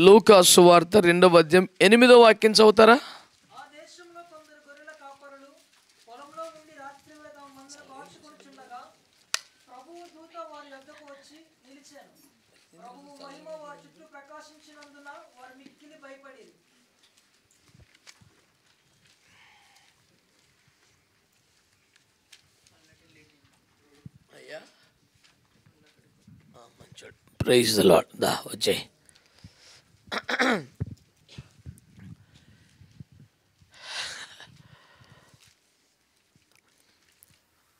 లూకా సువార్త 2వ అధ్యాయం 8వ వాక్యం చదువుతారా? ఆ దేశంలో కొందరు గొర్రెల కాపరులు పొలంలో ఉండి రాత్రివేళ తమ మందను కాచుకొనుచుండగా ప్రభువు దూత వారి యొద్దకు వచ్చి నిలిచాను. ప్రభువు మహిమ వారి చుట్టూ ప్రకాశించినందున వారు మిక్కిలి భయపడిరి. అయ్యా మంచోడు. Praise the lord. దా వచ్చేయ్.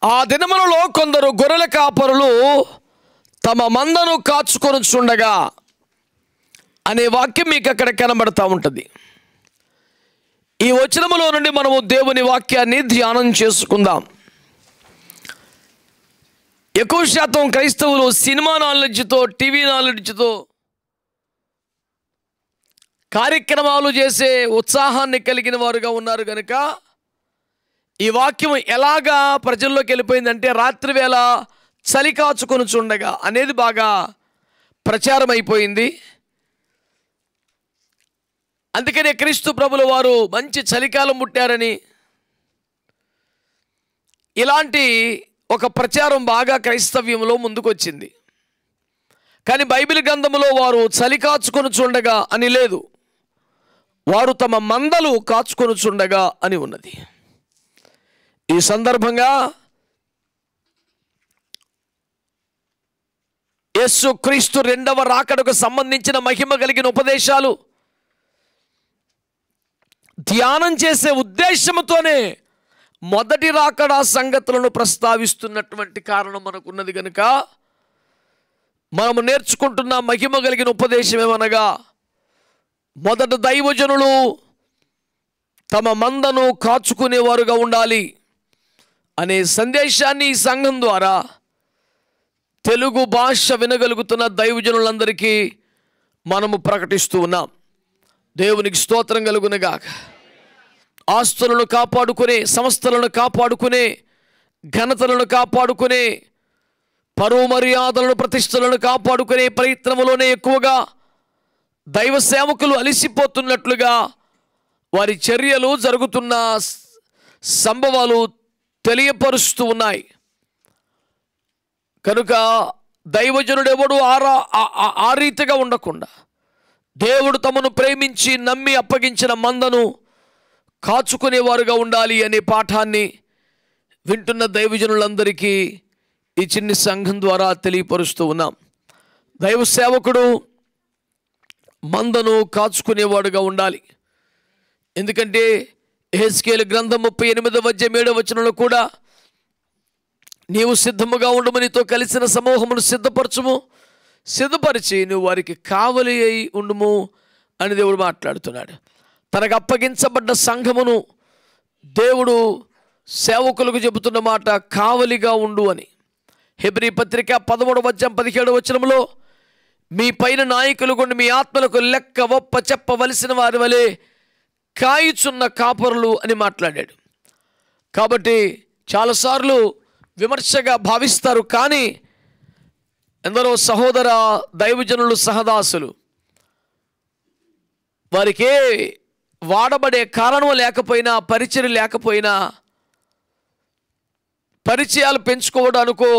ఆ దినములలో కొందరు గొర్రెల కాపరులు తమ మందను కాచుకొనుచుండగా అనే వాక్యం మీకు అక్కడ కనబడతా ఉంటుంది. ఈ వచనములో నుండి మనము దేవుని వాక్యాన్ని ధ్యానం చేసుకుందాం. ఎక్కువ శాతం క్రైస్తవులు సినిమా నాలెడ్జ్తో, టీవీ నాలెడ్జ్తో కార్యక్రమాలు చేసే ఉత్సాహాన్ని కలిగిన వారుగా ఉన్నారు కనుక ఈ వాక్యం ఎలాగా ప్రజల్లోకి వెళ్ళిపోయిందంటే రాత్రివేళ చలి కాచుకొనుచుండగా అనేది బాగా ప్రచారం అయిపోయింది. అందుకనే క్రీస్తు ప్రభుల వారు మంచి చలికాలం పుట్టారని ఇలాంటి ఒక ప్రచారం బాగా క్రైస్తవ్యంలో ముందుకొచ్చింది. కానీ బైబిల్ గ్రంథములో వారు చలి కాచుకొనుచుండగా అని లేదు, వారు తమ మందలు కాచుకొనుచుండగా అని ఉన్నది. ఈ సందర్భంగా యేసు క్రీస్తు 2వ రాకడకు సంబంధించిన మహిమ కలిగిన ఉపదేశాలు ధ్యానం చేసే ఉద్దేశంతోనే మొదటి రాకడ సంగతులను ప్రస్తావిస్తున్నటువంటి కారణం మనకున్నది కనుక మనము నేర్చుకుంటున్న మహిమ కలిగిన ఉపదేశం ఏమనగా, మొదట దైవజనులు తమ మందను కాచుకునేవారుగా ఉండాలి అనే సందేశాన్ని ఈ సంఘం ద్వారా తెలుగు భాష వినగలుగుతున్న దైవజనులందరికీ మనము ప్రకటిస్తూ ఉన్నాం. దేవునికి స్తోత్రం కలుగునుగాక. ఆస్తులను కాపాడుకునే, సంస్థలను కాపాడుకునే, ఘనతలను కాపాడుకునే, పరువు మర్యాదలను, ప్రతిష్టలను కాపాడుకునే ప్రయత్నములోనే ఎక్కువగా దైవ సేవకులు అలిసిపోతున్నట్లుగా వారి చర్యలు జరుగుతున్న సంభవాలు తెలియపరుస్తూ ఉన్నాయి. కనుక దైవజనుడు ఎవడు ఆ రీతిగా ఉండకుండా దేవుడు తమను ప్రేమించి నమ్మి అప్పగించిన మందను కాచుకునేవారుగా ఉండాలి అనే పాఠాన్ని వింటున్న దైవజనులందరికీ ఈ చిన్ని సంఘం ద్వారా తెలియపరుస్తూ ఉన్నాం. దైవ సేవకుడు మందను కాచుకునేవాడుగా ఉండాలి. ఎందుకంటే యెహెజ్కేలు గ్రంథం 38వ అధ్యాయం 7వ వచనంలో కూడా నీవు సిద్ధముగా ఉండము, నీతో కలిసిన సమూహమును సిద్ధపరచుము, సిద్ధపరిచి నువ్వు వారికి కావలి అయి ఉండుము అని దేవుడు మాట్లాడుతున్నాడు. తనకు అప్పగించబడ్డ సంఘమును దేవుడు సేవకులకు చెబుతున్న మాట కావలిగా ఉండు అని. హెబ్రీ పత్రిక 13వ అధ్యాయం 17వ వచనంలో మీ పైన నాయకులు కొండి మీ ఆత్మలకు లెక్క ఒప్ప చెప్పవలసిన వారి వలె కాయుచున్న కాపరులు అని మాట్లాడాడు. కాబట్టి చాలాసార్లు విమర్శగా భావిస్తారు, కానీ ఎందరో సహోదర దైవజనులు, సహదాసులు వారికి వాడబడే కారణం లేకపోయినా, పరిచయం లేకపోయినా, పరిచయాలు పెంచుకోవడానికో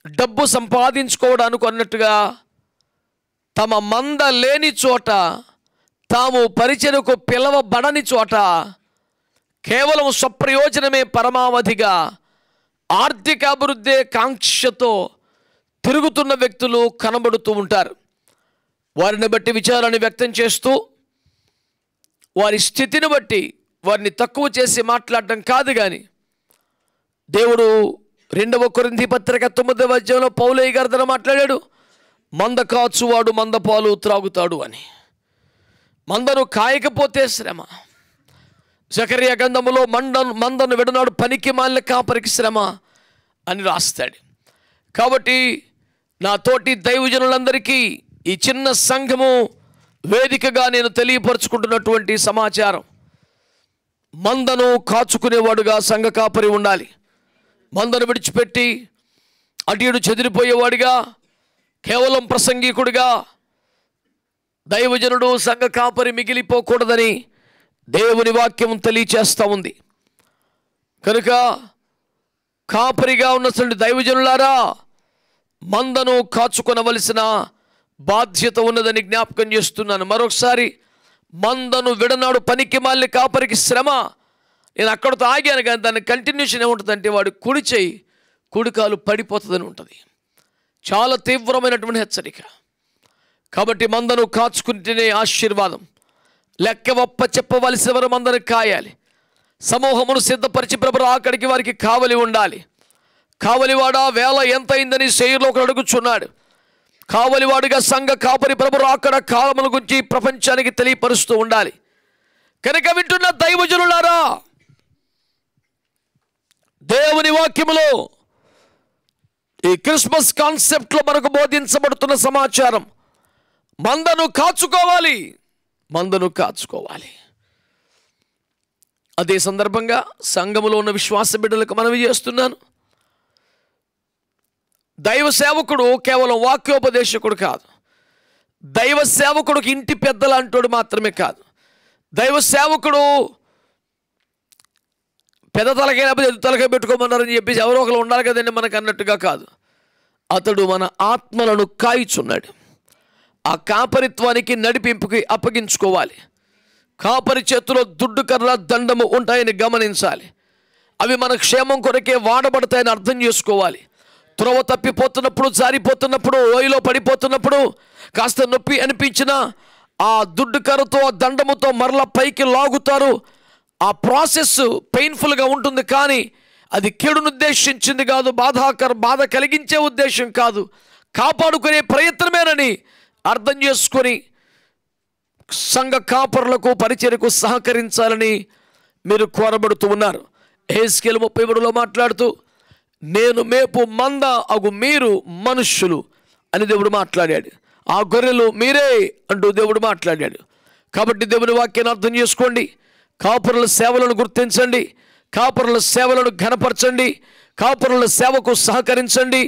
డబ్బు సంపాదించుకోవడానికి అన్నట్టుగా తమ మంద లేని చోట, తాము పరిచయకు పిలవబడని చోట కేవలం స్వప్రయోజనమే పరమావధిగా ఆర్థిక అభివృద్ధి కాంక్షతో తిరుగుతున్న వ్యక్తులు కనబడుతూ ఉంటారు. వారిని బట్టి విచారాన్ని వ్యక్తం చేస్తూ వారి స్థితిని బట్టి వారిని తక్కువ చేసి మాట్లాడటం కాదు, కానీ దేవుడు 2వ కొరింథీ పత్రిక 9వ అధ్యాయంలో పౌలయ్య గారి ద్వారా మాట్లాడాడు, మంద కాచువాడు మందపాలు త్రాగుతాడు అని. మందను కాయకపోతే శ్రమ. జకర్యా గ్రంథములో మందను విడనాడు పనికి మాలిన కాపరికి శ్రమ అని రాస్తాడు. కాబట్టి నా తోటి దైవజనులందరికీ ఈ చిన్న సంఘము వేదికగా నేను తెలియపరుచుకుంటున్నటువంటి సమాచారం, మందను కాచుకునేవాడుగా సంఘ కాపరి ఉండాలి. మందను విడిచిపెట్టి అటు ఇటు చెదిరిపోయేవాడిగా, కేవలం ప్రసంగికుడిగా, దైవజనుడు సంఘ కాపరి మిగిలిపోకూడదని దేవుని వాక్యం తెలియచేస్తూ ఉంది. కనుక కాపరిగా ఉన్నటువంటి దైవజనులారా, మందను కాచుకొనవలసిన బాధ్యత ఉన్నదని జ్ఞాపకం చేస్తున్నాను. మరొకసారి, మందను విడనాడు పనికి మాలిన కాపరికి శ్రమ. నేను అక్కడితో ఆగాను, కానీ దాని కంటిన్యూషన్ ఏముంటుందంటే వాడు కుడి చేయి కుడికాలు పడిపోతుందని ఉంటుంది. చాలా తీవ్రమైనటువంటి హెచ్చరిక. కాబట్టి మందను కాచుకుంటేనే ఆశీర్వాదం. లెక్క ఒప్ప చెప్పవలసిన వారు మందను కాయాలి. సమూహమును సిద్ధపరిచి ప్రభు అక్కడికి వారికి కావలి ఉండాలి. కావలివాడా, వేళ ఎంత అయిందని శరీరంలో ఒకడు అడుగుచున్నాడు. కావలివాడుగా సంఘ కాపరి ప్రభు అక్కడ కాలముల గురించి ప్రపంచానికి తెలియపరుస్తూ ఉండాలి. కనుక వింటున్న దైవజనులారా, దేవుని వాక్యములో ఈ క్రిస్మస్ కాన్సెప్ట్లో మనకు బోధించబడుతున్న సమాచారం, మందను కాచుకోవాలి, మందను కాచుకోవాలి. అదే సందర్భంగా సంఘములో ఉన్న విశ్వాస బిడ్డలకు మనవి చేస్తున్నాను, దైవ సేవకుడు కేవలం వాక్యోపదేశకుడు కాదు. దైవ సేవకుడికి ఇంటి పెద్దలు అంటోడు మాత్రమే కాదు. దైవ సేవకుడు పెద్ద తలకైనా ఎద్దు తలకాయ పెట్టుకోమన్నారని చెప్పేసి ఎవరో ఒకరు ఉండాలి కదండి మనకు అన్నట్టుగా కాదు. అతడు మన ఆత్మలను కాయిచున్నాడు. ఆ కాపరిత్వానికి నడిపింపుకి అప్పగించుకోవాలి. కాపరి చేతిలో దుడ్డు కర్ర దండము ఉంటాయని గమనించాలి. అవి మన క్షేమం కొరకే వాడబడతాయని అర్థం చేసుకోవాలి. త్రోవ తప్పిపోతున్నప్పుడు, జారిపోతున్నప్పుడు, ఓయిలో పడిపోతున్నప్పుడు, కాస్త నొప్పి అనిపించినా ఆ దుడ్డు కర్రతో, ఆ దండముతో మరలా పైకి లాగుతారు. ఆ ప్రాసెస్ పెయిన్ఫుల్గా ఉంటుంది, కానీ అది కీడును ఉద్దేశించింది కాదు, బాధ కలిగించే ఉద్దేశం కాదు, కాపాడుకునే ప్రయత్నమేనని అర్థం చేసుకొని సంఘ కాపరులకు పరిచర్యకు సహకరించాలని మీరు కోరబడుతూ ఉన్నారు. హెస్కేలు 33లో మాట్లాడుతూ, నేను మేపు మంద అగు మీరు మనుష్యులు అని దేవుడు మాట్లాడాడు. ఆ గొర్రెలు మీరే అంటూ దేవుడు మాట్లాడాడు. కాబట్టి దేవుని వాక్యాన్ని అర్థం చేసుకోండి. కాపరుల సేవలను గుర్తించండి. కాపరుల సేవలను ఘనపరచండి. కాపరుల సేవకు సహకరించండి.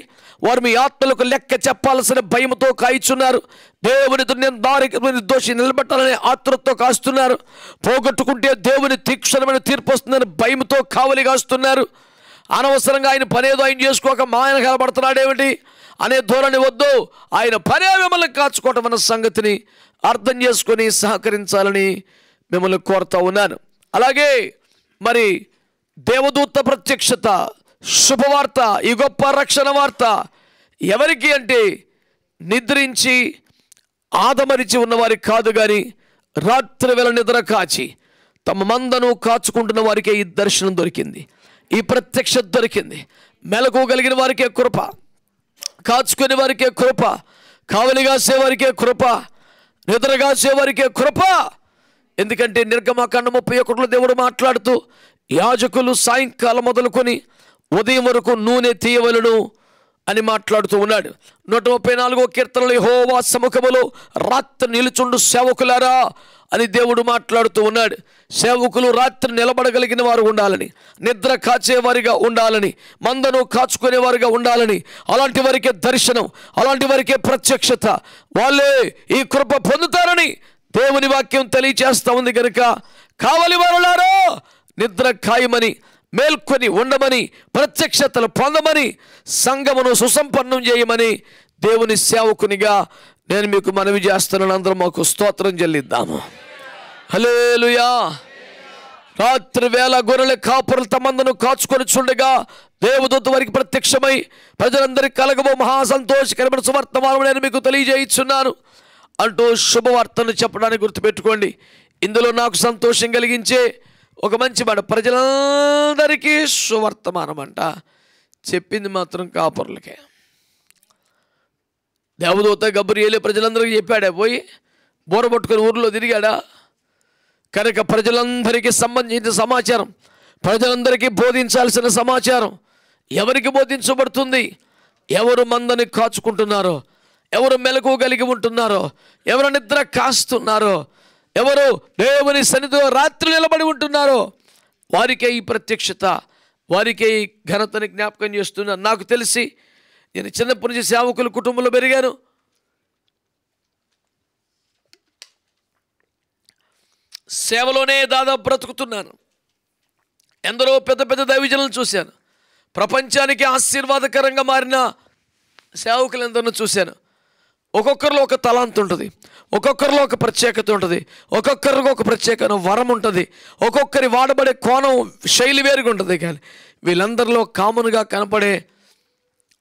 వారు మీ ఆత్మలకు లెక్క చెప్పాల్సిన భయంతో కాయిచున్నారు. దేవుని దారికి దోషి నిలబెట్టాలనే ఆతృతతో కాస్తున్నారు. పోగొట్టుకుంటే దేవుని తీక్షణమైన తీర్పు వస్తుందని భయంతో కావలి కాస్తున్నారు. అనవసరంగా ఆయన పనేదో ఆయన చేసుకోక మా ఆయన కనబడుతున్నాడేమిటి అనే ధోరణి వద్దు. ఆయన పనే మిమ్మల్ని కాచుకోవటం అన్న సంగతిని అర్థం చేసుకొని సహకరించాలని మిమ్మల్ని కోరుతూ ఉన్నాను. అలాగే మరి దేవదూత ప్రత్యక్షత శుభవార్త, ఈ గొప్ప రక్షణ వార్త ఎవరికి అంటే నిద్రించి ఆదమరిచి ఉన్నవారికి కాదు, కానీ రాత్రి వేళ నిద్ర కాచి తమ మందను కాచుకుంటున్న వారికే ఈ దర్శనం దొరికింది, ఈ ప్రత్యక్షత దొరికింది. మెలకువగలిగిన వారికే కృప, కాచుకునే వారికే కృప, కావలిగాసే వారికే కృప, నిద్రగాసే వారికే కృప. ఎందుకంటే నిర్గమకాండం 31లో దేవుడు మాట్లాడుతూ, యాజకులు సాయంకాలం మొదలుకొని ఉదయం వరకు నూనె తీయవలను అని మాట్లాడుతూ ఉన్నాడు. 134వ కీర్తనలో, యెహోవా సముఖములో రాత్రి నిలుచుండు సేవకులారా అని దేవుడు మాట్లాడుతూ ఉన్నాడు. సేవకులు రాత్రి నిలబడగలిగిన వారు ఉండాలని, నిద్ర కాచేవారిగా ఉండాలని, మందను కాచుకునేవారుగా ఉండాలని, అలాంటి వారికే దర్శనం, అలాంటి వారికే ప్రత్యక్షత, వాళ్ళే ఈ కృప పొందుతారని దేవుని వాక్యం తెలియచేస్తూ ఉంది. కనుక కావలి వారులారా, నిద్ర ఖాయమని, మేల్కొని ఉండమని, ప్రత్యక్షతలు పొందమని, సంఘమును సుసంపన్నం చేయమని దేవుని సేవకునిగా నేను మీకు మనవి చేస్తున్నాను. అందరం మాకు స్తోత్రం చెల్లిద్దాము. హల్లెలూయా. రాత్రి వేళ గొర్రెల కాపురులు తమందను కాచుకొని చుండగా దేవదూత వారికి ప్రత్యక్షమై ప్రజలందరికీ కలగబో మహా సంతోషకరమైన సువర్తమానం నేను మీకు తెలియజేయుచున్నాను అంటూ శుభవార్తను చెప్పడానికి గుర్తుపెట్టుకోండి. ఇందులో నాకు సంతోషం కలిగించే ఒక మంచి మాట, ప్రజలందరికీ సువర్తమానం అంట. చెప్పింది మాత్రం కాపరులకే. దేవదూత గబ్రియేలు ప్రజలందరికీ చెప్పాడా? పోయి బోర పట్టుకొని ఊర్లో తిరిగాడా? కనుక ప్రజలందరికీ సంబంధించిన సమాచారం, ప్రజలందరికీ బోధించాల్సిన సమాచారం ఎవరికి బోధించబడుతుంది? ఎవరు మందని కాచుకుంటున్నారో, ఎవరు మెలకువ కలిగి ఉంటున్నారో, ఎవరు నిద్ర కాస్తున్నారో, ఎవరు దేవుని సన్నిధిలో రాత్రి నిలబడి ఉంటున్నారో వారికే ఈ ప్రత్యక్షత, వారికే ఈ ఘనతని జ్ఞాపకం చేస్తున్నారు. నాకు తెలిసి నేను చిన్నప్పటి నుంచి సేవకుల కుటుంబంలో పెరిగాను. సేవలోనే దాదాపు బ్రతుకుతున్నాను. ఎందరో పెద్ద పెద్ద దైవజనులను చూశాను. ప్రపంచానికి ఆశీర్వాదకరంగా మారిన సేవకులందరినీ చూశాను. ఒక్కొక్కరిలో ఒక తలాంత్ ఉంటుంది, ఒక్కొక్కరిలో ఒక ప్రత్యేకత ఉంటుంది, ఒక్కొక్కరికి ఒక ప్రత్యేక వరం ఉంటుంది, ఒక్కొక్కరి వాడబడే కోణం శైలి వేరుగా ఉంటుంది. కానీ వీళ్ళందరిలో కామన్గా కనపడే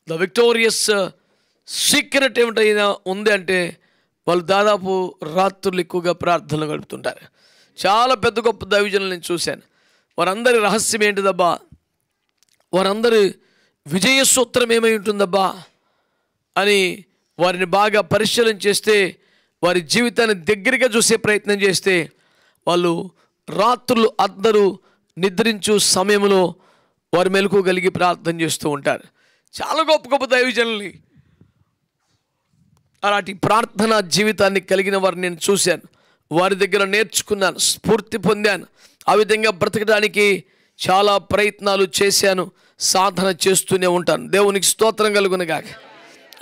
ద విక్టోరియస్ సీక్రెట్ ఏమిటైనా ఉంది అంటే వాళ్ళు దాదాపు రాత్రులు ఎక్కువగా ప్రార్థనలు గడుపుతుంటారు. చాలా పెద్ద గొప్ప దైవజనులు నేను చూశాను. వారందరి రహస్యం ఏంటిదబ్బా, వారందరి విజయ సూత్రం ఏమై ఉంటుందబ్బా అని వారిని బాగా పరిశీలన చేస్తే, వారి జీవితాన్ని దగ్గరగా చూసే ప్రయత్నం చేస్తే, వాళ్ళు రాత్రులు అందరూ నిద్రించు సమయంలో వారు మెలకువగలిగి ప్రార్థన చేస్తూ ఉంటారు. చాలా గొప్ప గొప్ప దైవజనుల్ని, అలాంటి ప్రార్థనా జీవితాన్ని కలిగిన వారిని నేను చూశాను. వారి దగ్గర నేర్చుకున్నాను, స్ఫూర్తి పొందాను. ఆ విధంగా బ్రతకడానికి చాలా ప్రయత్నాలు చేశాను, సాధన చేస్తూనే ఉంటాను. దేవునికి స్తోత్రం కలుగునుగాక.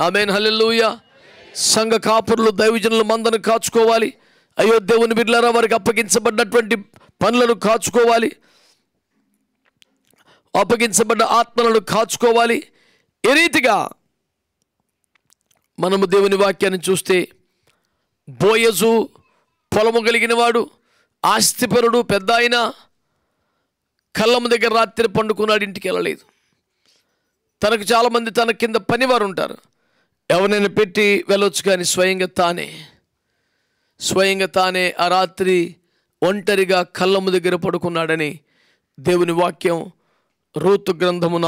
ఆమేన్, హల్లెలూయా. సంఘ కాపురులు దైవజనులు మందను కాచుకోవాలి. అయ్యో దేవుని బిడ్డలారా, వారికి అప్పగించబడినటువంటి పనులను కాచుకోవాలి, అప్పగించబడ్డ ఆత్మలను కాచుకోవాలి. ఈ రీతిగా మనము దేవుని వాక్యాన్ని చూస్తే, బోయజు పొలము కలిగిన వాడు, ఆస్తిపరుడు, పెద్ద ఆయన, కళ్ళము దగ్గర రాత్రి పండుకున్నాడు, ఇంటికి వెళ్ళలేదు. తనకు చాలామంది తన కింద పనివారు ఉంటారు, ఎవరైనా పెట్టి వెళ్ళొచ్చు. కానీ స్వయంగా తానే ఆ రాత్రి ఒంటరిగా కళ్ళము దగ్గర పడుకున్నాడని దేవుని వాక్యం రూతు గ్రంథము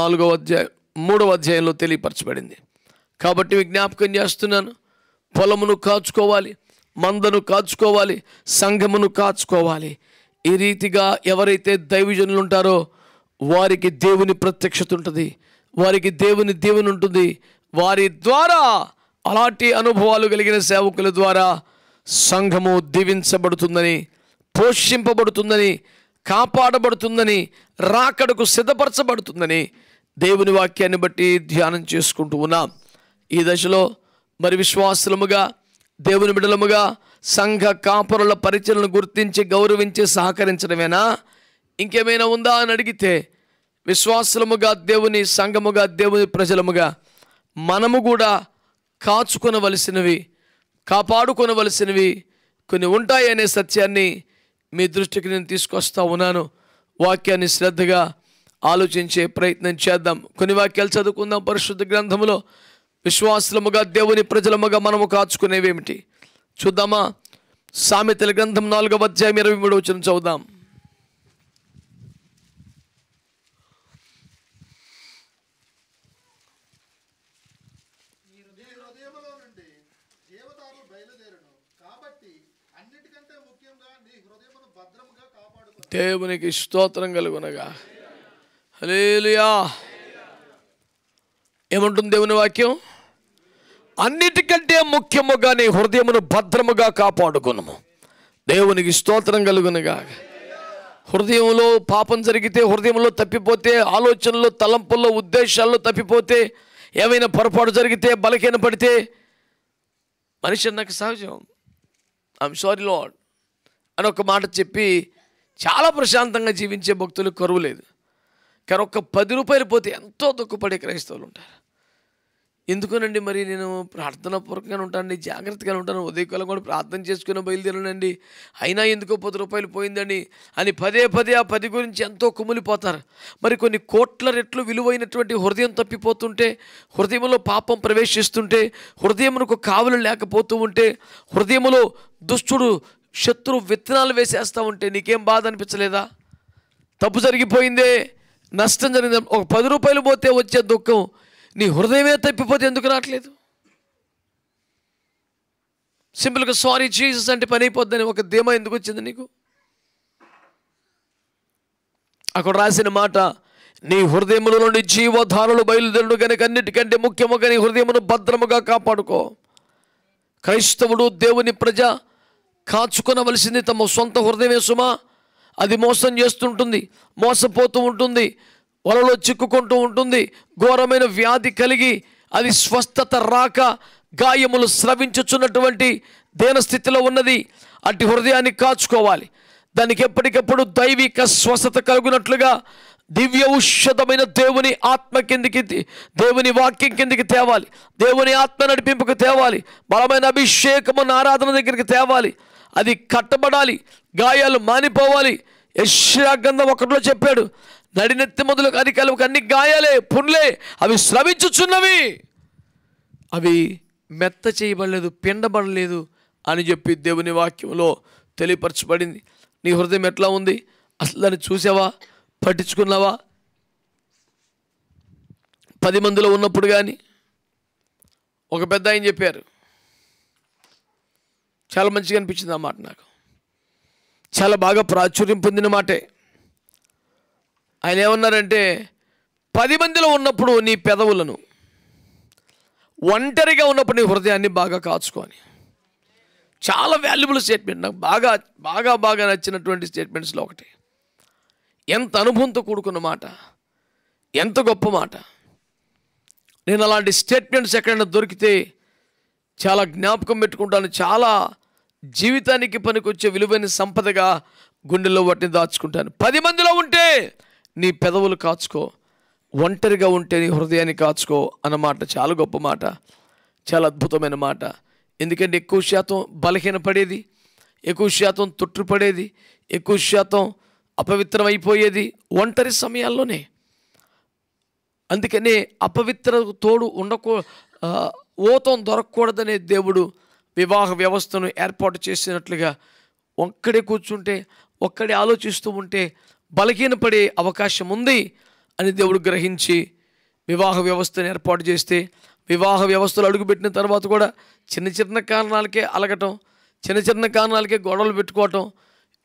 3వ అధ్యాయంలో తెలియపరచబడింది. కాబట్టి విజ్ఞాపకం చేస్తున్నాను, పొలమును కాచుకోవాలి, మందను కాచుకోవాలి, సంఘమును కాచుకోవాలి. ఈ రీతిగా ఎవరైతే దైవజనులు ఉంటారో వారికి దేవుని ప్రత్యక్షత ఉంటుంది, వారికి దేవుని దీవెన ఉంటుంది. వారి ద్వారా, అలాంటి అనుభవాలు కలిగిన సేవకుల ద్వారా సంఘము దీవించబడుతుందని, పోషింపబడుతుందని, కాపాడబడుతుందని, రాకడకు సిద్ధపరచబడుతుందని దేవుని వాక్యాన్ని బట్టి ధ్యానం చేసుకుంటూ ఉన్నాం. ఈ దశలో మరి విశ్వాసులముగా, దేవుని బిడ్డలముగా సంఘ కాపురుల పరిచయలను గుర్తించి గౌరవించి సహకరించడమేనా, ఇంకేమైనా ఉందా అని అడిగితే, విశ్వాసులముగా, దేవుని సంఘముగా, దేవుని ప్రజలముగా మనము కూడా కాచుకొనవలసినవి, కాపాడుకొనవలసినవి కొన్ని ఉంటాయనే సత్యాన్ని మీ దృష్టికి నేను తీసుకొస్తా ఉన్నాను. వాక్యాన్ని శ్రద్ధగా ఆలోచించే ప్రయత్నం చేద్దాం. కొన్ని వాక్యాలు చదువుకుందాం పరిశుద్ధ గ్రంథములో. విశ్వాసులముగా, దేవుని ప్రజలముగా మనము కాచుకునేవేమిటి చూద్దామా? సామెతల గ్రంథం 4వ అధ్యాయం 23వ వచనం చదువుదాం. దేవునికి స్తోత్రం కలుగునగా. హల్లెలూయా. ఏమంటుంది దేవుని వాక్యం? అన్నిటికంటే ముఖ్యముగా నీ హృదయమును భద్రముగా కాపాడుకును. దేవునికి స్తోత్రం కలుగునగా. హృదయంలో పాపం జరిగితే, హృదయంలో తప్పిపోతే, ఆలోచనలో, తలంపుల్లో, ఉద్దేశాల్లో తప్పిపోతే, ఏమైనా పొరపాటు జరిగితే, బలహీన పడితే, మనిషి నాకు సహజం, ఐఎమ్ సారీ లార్డ్ అని ఒక మాట చెప్పి చాలా ప్రశాంతంగా జీవించే భక్తులు కరువు లేదు. కానీ ఒక్క 10 రూపాయలు పోతే ఎంతో దుఃఖపడే క్రైస్తవులు ఉంటారు. ఎందుకునండి, మరి నేను ప్రార్థనాపూర్వకంగానే ఉంటానండి, జాగ్రత్తగానే ఉంటాను, ఉదయకాలం కూడా ప్రార్థన చేసుకుని బయలుదేరానండి, అయినా ఎందుకో 10 రూపాయలు పోయిందని అని పదే ఆ 10 గురించి ఎంతో కుమిలిపోతారు. మరి కొన్ని కోట్ల రెట్లు విలువైనటువంటి హృదయం తప్పిపోతుంటే, హృదయంలో పాపం ప్రవేశిస్తుంటే, హృదయమునకు కావలు లేకపోతూ ఉంటే, హృదయములో దుష్టుడు శత్రు విత్తనాలు వేసేస్తూ ఉంటే నీకేం బాధ అనిపించలేదా? తప్పు జరిగిపోయిందే, నష్టం జరిగింది, ఒక 10 రూపాయలు పోతే వచ్చే దుఃఖం నీ హృదయమే తప్పిపోతే ఎందుకు రావట్లేదు? సింపుల్గా సారీ జీసస్ అంటే పని అయిపోద్దని ఒక ధీమా ఎందుకు వచ్చింది నీకు? అక్కడ రాసిన మాట, నీ హృదయముల నుండి జీవధారలు బయలుదేరుడు కనుక అన్నిటికంటే ముఖ్యముగా నీ హృదయమును భద్రముగా కాపాడుకో. క్రైస్తవుడు, దేవుని ప్రజ కాచుకొనవలసింది తమ సొంత హృదయమే సుమా. అది మోసం చేస్తుంటుంది, మోసపోతూ ఉంటుంది, వలలో చిక్కుకుంటూ ఉంటుంది, ఘోరమైన వ్యాధి కలిగి అది స్వస్థత రాక గాయములు స్రవించుచున్నటువంటి దేన స్థితిలో ఉన్నది. అట్టి హృదయాన్ని కాచుకోవాలి. దానికి ఎప్పటికప్పుడు దైవిక స్వస్థత కలుగునట్లుగా దివ్య ఔషధమైన దేవుని ఆత్మ కిందికి, దేవుని వాక్యం కిందికి తేవాలి. దేవుని ఆత్మ నడిపింపుకు తేవాలి. బలమైన అభిషేకమున్న ఆరాధన దగ్గరికి తేవాలి. అది కట్టబడాలి. గాయాలు మానిపోవాలి. యెషయా గ్రంథం 1లో చెప్పాడు, నడినెత్తి మొదలు అరికాలకు అన్ని గాయాలే, పుండ్లే, అవి స్రవించుచున్నవి, అవి మెత్త చేయబడలేదు, పిండబడలేదు అని చెప్పి దేవుని వాక్యంలో తెలియపరచబడింది. నీ హృదయం ఎట్లా ఉంది? అసలు దాన్ని చూసావా? పట్టించుకున్నావా? 10 మందిలో ఉన్నప్పుడు కానీ ఒక పెద్ద ఆయన చెప్పారు, చాలా మంచిగా అనిపించింది ఆ మాట. నాకు చాలా బాగా ప్రాచుర్యం పొందిన మాటే. ఆయన ఏమన్నారంటే, 10 మందిలో ఉన్నప్పుడు నీ పెదవులను, ఒంటరిగా ఉన్నప్పుడు నీ హృదయాన్ని బాగా కాచుకొని. చాలా వాల్యుబుల్ స్టేట్మెంట్. నాకు బాగా బాగా బాగా నచ్చినటువంటి స్టేట్మెంట్స్లో ఒకటి. ఎంత అనుభవంతో కూడుకున్న మాట, ఎంత గొప్ప మాట. నేను అలాంటి స్టేట్మెంట్స్ ఎక్కడైనా దొరికితే చాలా జ్ఞాపకం పెట్టుకుంటాను. చాలా జీవితానికి పనికొచ్చే విలువైన సంపదగా గుండెల్లో వాటిని దాచుకుంటాను. 10 మందిలో ఉంటే నీ పెదవులు కాచుకో, ఒంటరిగా ఉంటే నీ హృదయాన్ని కాచుకో అన్నమాట. చాలా గొప్ప మాట, చాలా అద్భుతమైన మాట. ఎందుకంటే ఎక్కువ శాతం బలహీనపడేది, ఎక్కువ శాతం తొట్టుపడేది, ఎక్కువ శాతం అపవిత్రమైపోయేది ఒంటరి సమయాల్లోనే. అందుకనే అపవిత్ర తోడు ఓతం దొరకకూడదనే దేవుడు వివాహ వ్యవస్థను ఏర్పాటు చేసినట్లుగా ఒక్కడే కూర్చుంటే, ఒక్కడే ఆలోచిస్తూ ఉంటే బలహీనపడే అవకాశం ఉంది అని దేవుడు గ్రహించి వివాహ వ్యవస్థను ఏర్పాటు చేస్తే, వివాహ వ్యవస్థలో అడుగుపెట్టిన తర్వాత కూడా చిన్న చిన్న కారణాలకే అలగటం, చిన్న చిన్న కారణాలకే గొడవలు పెట్టుకోవటం,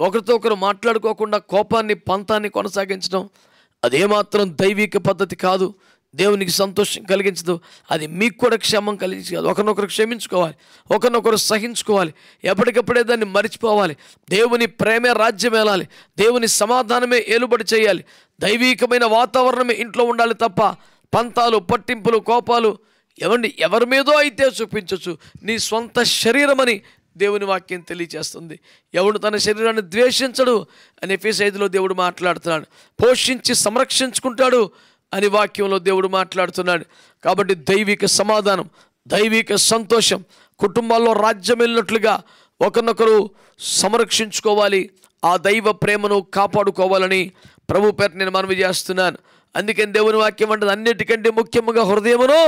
ఒకరితో ఒకరు మాట్లాడుకోకుండా కోపాన్ని, పంతాన్ని కొనసాగించడం, అదేమాత్రం దైవిక పద్ధతి కాదు. దేవునికి సంతోషం కలిగించదు. అది మీకు కూడా క్షేమం కలిగించదు. కాదు, ఒకరినొకరు క్షమించుకోవాలి, ఒకరినొకరు సహించుకోవాలి, ఎప్పటికప్పుడే దాన్ని మరిచిపోవాలి. దేవుని ప్రేమే రాజ్యం ఏలాలి, దేవుని సమాధానమే ఏలుబడి చేయాలి, దైవికమైన వాతావరణమే ఇంట్లో ఉండాలి తప్ప పంతాలు, పట్టింపులు, కోపాలు ఎవరి మీదో అయితే చూపించవచ్చు. నీ సొంత శరీరమని దేవుని వాక్యం తెలియజేస్తుంది. ఎవడు తన శరీరాన్ని ద్వేషించడు అని ఎఫెసీ 5లో దేవుడు మాట్లాడుతున్నాడు. పోషించి సంరక్షించుకుంటాడు అని వాక్యంలో దేవుడు మాట్లాడుతున్నాడు. కాబట్టి దైవిక సమాధానం, దైవిక సంతోషం కుటుంబాల్లో రాజ్యం వెళ్ళినట్లుగా ఒకరినొకరు సంరక్షించుకోవాలి. ఆ దైవ ప్రేమను కాపాడుకోవాలని ప్రభు పేరు నేను మనవి చేస్తున్నాను. అందుకని దేవుని వాక్యం అంటే అన్నిటికంటే ముఖ్యంగా హృదయమును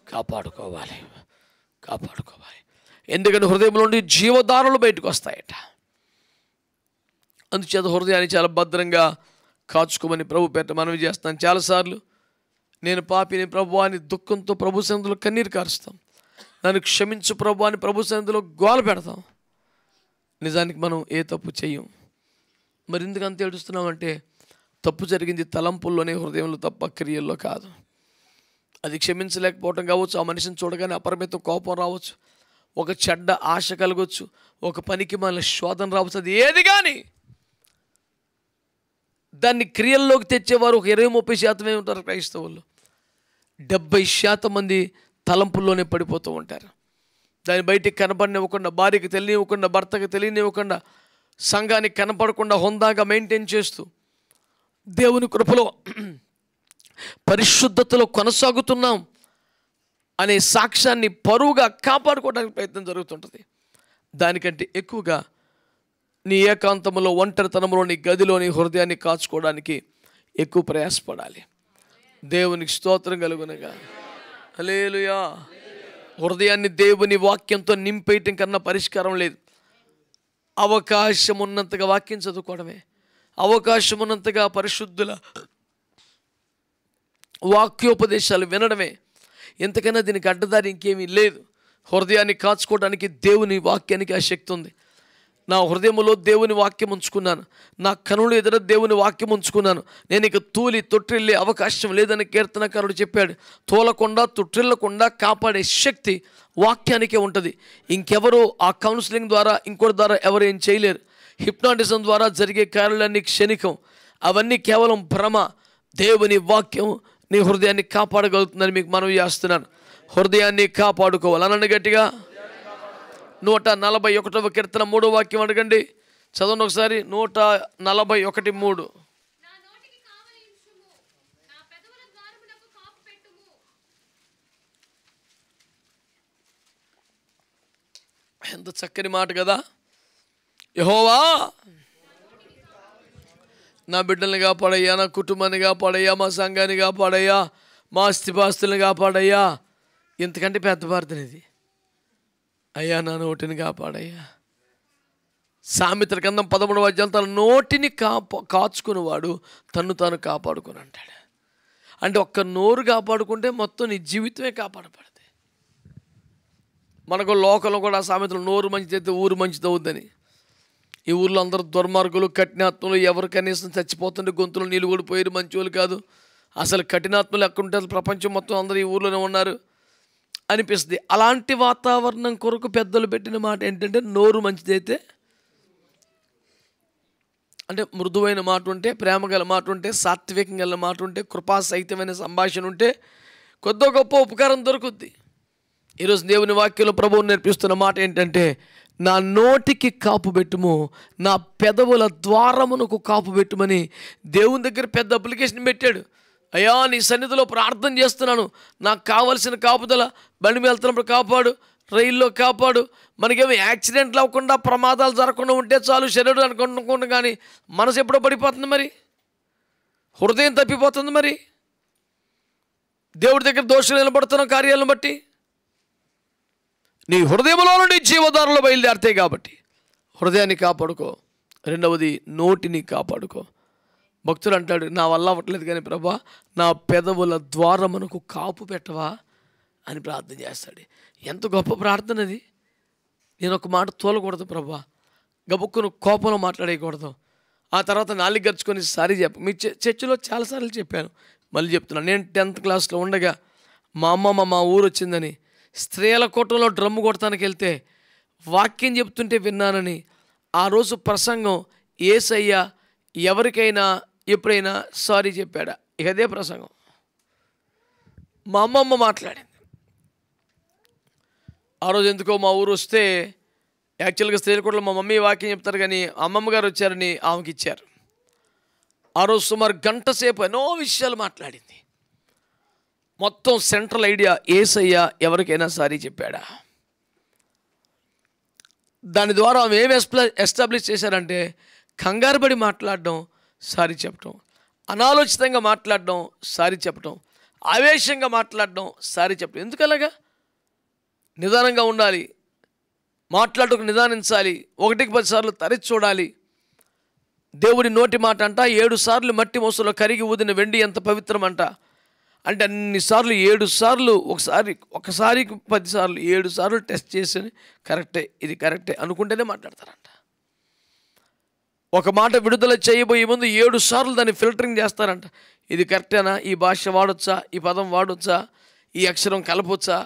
కాపాడుకోవాలి. ఎందుకంటే హృదయంలో నుండి జీవధారలు బయటకు వస్తాయట. అందుచేత హృదయాన్ని చాలా భద్రంగా కాచుకోమని ప్రభు పేట మనవి చేస్తాను. చాలాసార్లు నేను పాపిని ప్రభు అని దుఃఖంతో ప్రభు సన్నిధిలో కన్నీరు కారుస్తాం. నన్ను క్షమించు ప్రభు అని ప్రభు సన్నిధిలో గోల పెడతాం. నిజానికి మనం ఏ తప్పు చెయ్యం. మరి ఎందుకు అంత ఏడుస్తున్నామంటే తప్పు జరిగింది తలంపుల్లోనే, హృదయంలో తప్ప క్రియల్లో కాదు. అది క్షమించలేకపోవటం కావచ్చు, ఆ మనిషిని చూడగానే అపరిమిత కోపం రావచ్చు, ఒక చెడ్డ ఆశ కలగవచ్చు, ఒక పనికి మన శోధన రావచ్చు. అది ఏది కానీ దాన్ని క్రియల్లోకి తెచ్చేవారు ఒక 20-30% ఉంటారు క్రైస్తవులు. 70% మంది తలంపుల్లోనే పడిపోతూ ఉంటారు. దాన్ని బయటికి కనపడనివ్వకుండా, భార్యకి తెలియనివ్వకుండా, భర్తకి తెలియనివ్వకుండా, సంఘానికి కనపడకుండా హుందాగా మెయింటైన్ చేస్తూ దేవుని కృపలో పరిశుద్ధతలో కొనసాగుతున్నాం అనే సాక్ష్యాన్ని పరువుగా కాపాడుకోవడానికి ప్రయత్నం జరుగుతుంటుంది. దానికంటే ఎక్కువగా నీ ఏకాంతంలో, ఒంటరితనంలో, నీ గదిలో నీ హృదయాన్ని కాచుకోవడానికి ఎక్కువ ప్రయాసపడాలి. దేవునికి స్తోత్రం కలుగునగా. హల్లెలూయా. హృదయాన్ని దేవుని వాక్యంతో నింపేయటం కన్నా పరిష్కారం లేదు. అవకాశం ఉన్నంతగా వాక్యం చదువుకోవడమే, అవకాశం ఉన్నంతగా పరిశుద్ధుల వాక్యోపదేశాలు వినడమే. ఎంతకైనా దీనికి అడ్డదారి ఇంకేమీ లేదు. హృదయాన్ని కాచుకోవడానికి దేవుని వాక్యానికి ఆ శక్తి ఉంది. నా హృదయంలో దేవుని వాక్యం ఉంచుకున్నాను, నా కనులు ఎదుర దేవుని వాక్యం ఉంచుకున్నాను, నేను ఇక తూలి తొట్టిల్లే అవకాశం లేదని కీర్తనకారుడు చెప్పాడు. తోలకుండా తొట్టిల్లకుండా కాపాడే శక్తి వాక్యానికే ఉంటుంది. ఇంకెవరు ఆ కౌన్సిలింగ్ ద్వారా, ఇంకోటి ద్వారా ఎవరు ఏం చేయలేరు. హిప్నాటిజం ద్వారా జరిగే కార్యాలన్నీ క్షణికం, అవన్నీ కేవలం భ్రమ. దేవుని వాక్యం నీ హృదయాన్ని కాపాడగలుగుతుందని మీకు మనవి చేస్తున్నాను. హృదయాన్ని కాపాడుకోవాలి. అనండి గట్టిగా. 141వ కీర్తన 3వ వాక్యం అడగండి. చదవండి ఒకసారి. 141:3. నా నోటికి కావలించుము, నా పెదవుల ద్వారమునకు కాపు పెట్టుము. ఎంత చక్కని మాట కదా. యెహోవా నా బిడ్డల్ని కాపాడయ్యా, నా కుటుంబాన్ని కాపాడయ్యా, మా సంఘాన్ని కాపాడయ్యా, మా ఆస్తిపాస్తుల్ని కాపాడయ్యా. ఇంతకంటే పెద్ద ప్రార్థన ఇది. అయ్యా నా నోటిని కాపాడయ్యా. సామెతల గ్రంథం 13వ అధ్యాయం తన నోటిని కాచుకునేవాడు తన్ను తాను కాపాడుకుని అంటాడు. అంటే ఒక్క నోరు కాపాడుకుంటే మొత్తం నీ జీవితమే కాపాడబడదు. మనకు లోకంలో కూడా సామెతలు, నోరు మంచిదైతే ఊరు మంచిదవుద్దని. ఈ ఊర్లో అందరూ దుర్మార్గులు, కఠినాత్మలు, ఎవరు కనీసం చచ్చిపోతుంటే గొంతులు నీళ్ళు కూడా పోయారు, మంచోళ్ళు కాదు. అసలు కఠినాత్మలు ఎక్కడుంటే అసలు ప్రపంచం మొత్తం అందరూ ఈ ఊర్లోనే ఉన్నారు అనిపిస్తుంది. అలాంటి వాతావరణం కొరకు పెద్దలు పెట్టిన మాట ఏంటంటే, నోరు మంచిదైతే, అంటే మృదువైన మాట ఉంటే, ప్రేమ గల మాట ఉంటే, సాత్వికం గల మాట ఉంటే, కృపాసహితమైన సంభాషణ ఉంటే కొద్ది గొప్ప ఉపకారం దొరుకుద్ది. ఈరోజు దేవుని వాక్యంలో ప్రభువు నేర్పిస్తున్న మాట ఏంటంటే, నా నోటికి కాపు పెట్టుము, నా పెదవుల ద్వారమునకు కాపు పెట్టుమని దేవుని దగ్గర పెద్ద అప్లికేషన్ పెట్టాడు. అయ్యా నీ సన్నిధిలో ప్రార్థన చేస్తున్నాను, నాకు కావలసిన కాపుదల, బండి మీద వెళ్తున్నప్పుడు కాపాడు, రైల్లో కాపాడు, మనకేమో యాక్సిడెంట్లు అవ్వకుండా ప్రమాదాలు జరగకుండా ఉంటే చాలు శరీరం అనుకుంటున్నా. కానీ మనసు ఎప్పుడో పడిపోతుంది, మరి హృదయం తప్పిపోతుంది. మరి దేవుడి దగ్గర దోషులు నిలబడుతున్న కార్యాలను బట్టి నీ హృదయంలో నుండి జీవధారలు బయలుదేరుతాయి. కాబట్టి హృదయాన్ని కాపాడుకో. రెండవది నోటిని కాపాడుకో. భక్తుడు అంటాడు, నా వల్ల అవ్వట్లేదు కానీ ప్రభా నా పెదవుల ద్వారమునకు కాపు పెట్టవా అని ప్రార్థన చేస్తాడు. ఎంత గొప్ప ప్రార్థన అది. నేను ఒక మాట తోలకూడదు ప్రభా, గబుక్కును కోపంలో మాట్లాడేయకూడదు. ఆ తర్వాత నాలుగు గరుచుకొని సారీ మీ చర్చిలో చాలాసార్లు చెప్పాను, మళ్ళీ చెప్తున్నాను. నేను 10th క్లాస్లో ఉండగా మా అమ్మమ్మ మా ఊరు వచ్చిందని స్త్రీల కూటంలో డ్రమ్ము కొడతానికి వెళ్తే వాక్యం చెప్తుంటే విన్నానని ఆ రోజు ప్రసంగం యేసయ్య ఎవరికైనా ఎప్పుడైనా సారీ చెప్పాడా? ఇక అదే ప్రసంగం మా అమ్మమ్మ మాట్లాడింది. ఆ రోజు ఎందుకో మా ఊరు వస్తే యాక్చువల్గా స్త్రీల కూటంలో మా మమ్మీ వాక్యం చెప్తారు కానీ అమ్మమ్మ గారు వచ్చారని ఆమెకి ఇచ్చారు. ఆ రోజు సుమారు గంట సేపు ఎన్నో విషయాలు మాట్లాడింది. మొత్తం సెంట్రల్ ఐడియా యేసయ్య ఎవరికైనా సారీ చెప్పాడా. దాని ద్వారా ఆమె ఏమి ఎస్టాబ్లిష్ చేశారంటే, కంగారుపడి మాట్లాడడం, సారీ చెప్పడం, అనాలోచితంగా మాట్లాడడం, సారీ చెప్పడం, ఆవేశంగా మాట్లాడడం, సారీ చెప్పడం. ఎందుకలాగా? నిదానంగా ఉండాలి, మాట్లాడటకు నిదానించాలి, 1కి 10 సార్లు తరిచి చూడాలి. దేవుడి నోటి మాట అంట 7 సార్లు మట్టి మోసలో కరిగి ఊదిన వెండి ఎంత పవిత్రమంట. అంటే అన్నిసార్లు 7 సార్లు, ఒకసారి 10 సార్లు 7 సార్లు టెస్ట్ చేసి కరెక్టే, ఇది కరెక్టే అనుకుంటేనే మాట్లాడతారంట. ఒక మాట విడుదల చేయబోయే ముందు 7 సార్లు దాన్ని ఫిల్టరింగ్ చేస్తారంట. ఇది కరెక్టేనా, ఈ భాష వాడొచ్చా, ఈ పదం వాడొచ్చా, ఈ అక్షరం కలపొచ్చా,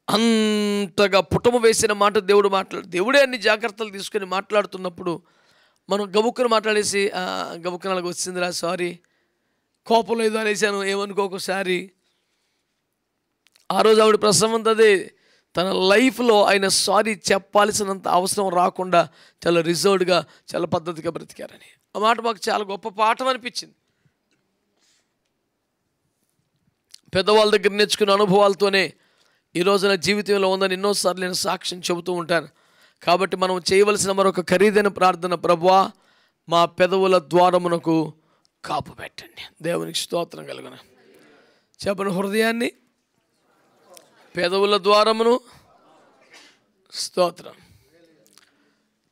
అంతగా పుటము వేసిన మాట దేవుడు దేవుడే అన్ని జాగ్రత్తలు తీసుకొని మాట్లాడుతున్నప్పుడు మనం గబుక్కును మాట్లాడేసి గబుక్కున అలాగ వచ్చిందిరా సారీ, కోపంలో ఏదో అనేసాను ఏమనుకోకసారి. ఆ రోజు ఆవిడ ప్రసవం అదే, తన లైఫ్లో ఆయన సారీ చెప్పాల్సినంత అవసరం రాకుండా చాలా రిజర్వ్డ్గా, చాలా పద్ధతిగా బ్రతికారని. ఆ మాట మాకు చాలా గొప్ప పాఠం అనిపించింది. పెద్దవాళ్ళ దగ్గర నేర్చుకున్న అనుభవాలతోనే ఈ రోజున జీవితంలో ఉందని ఎన్నోసార్లు నేను సాక్ష్యం చెబుతూ ఉంటాను. కాబట్టి మనం చేయవలసిన మరొక ఖరీదైన ప్రార్థన, ప్రభువా మా పెదవుల ద్వారమునకు కాపు పెట్టండి. దేవునికి స్తోత్రం కలుగున. చెప్పని హృదయాన్ని, పెదవుల ద్వారమును, స్తోత్రం.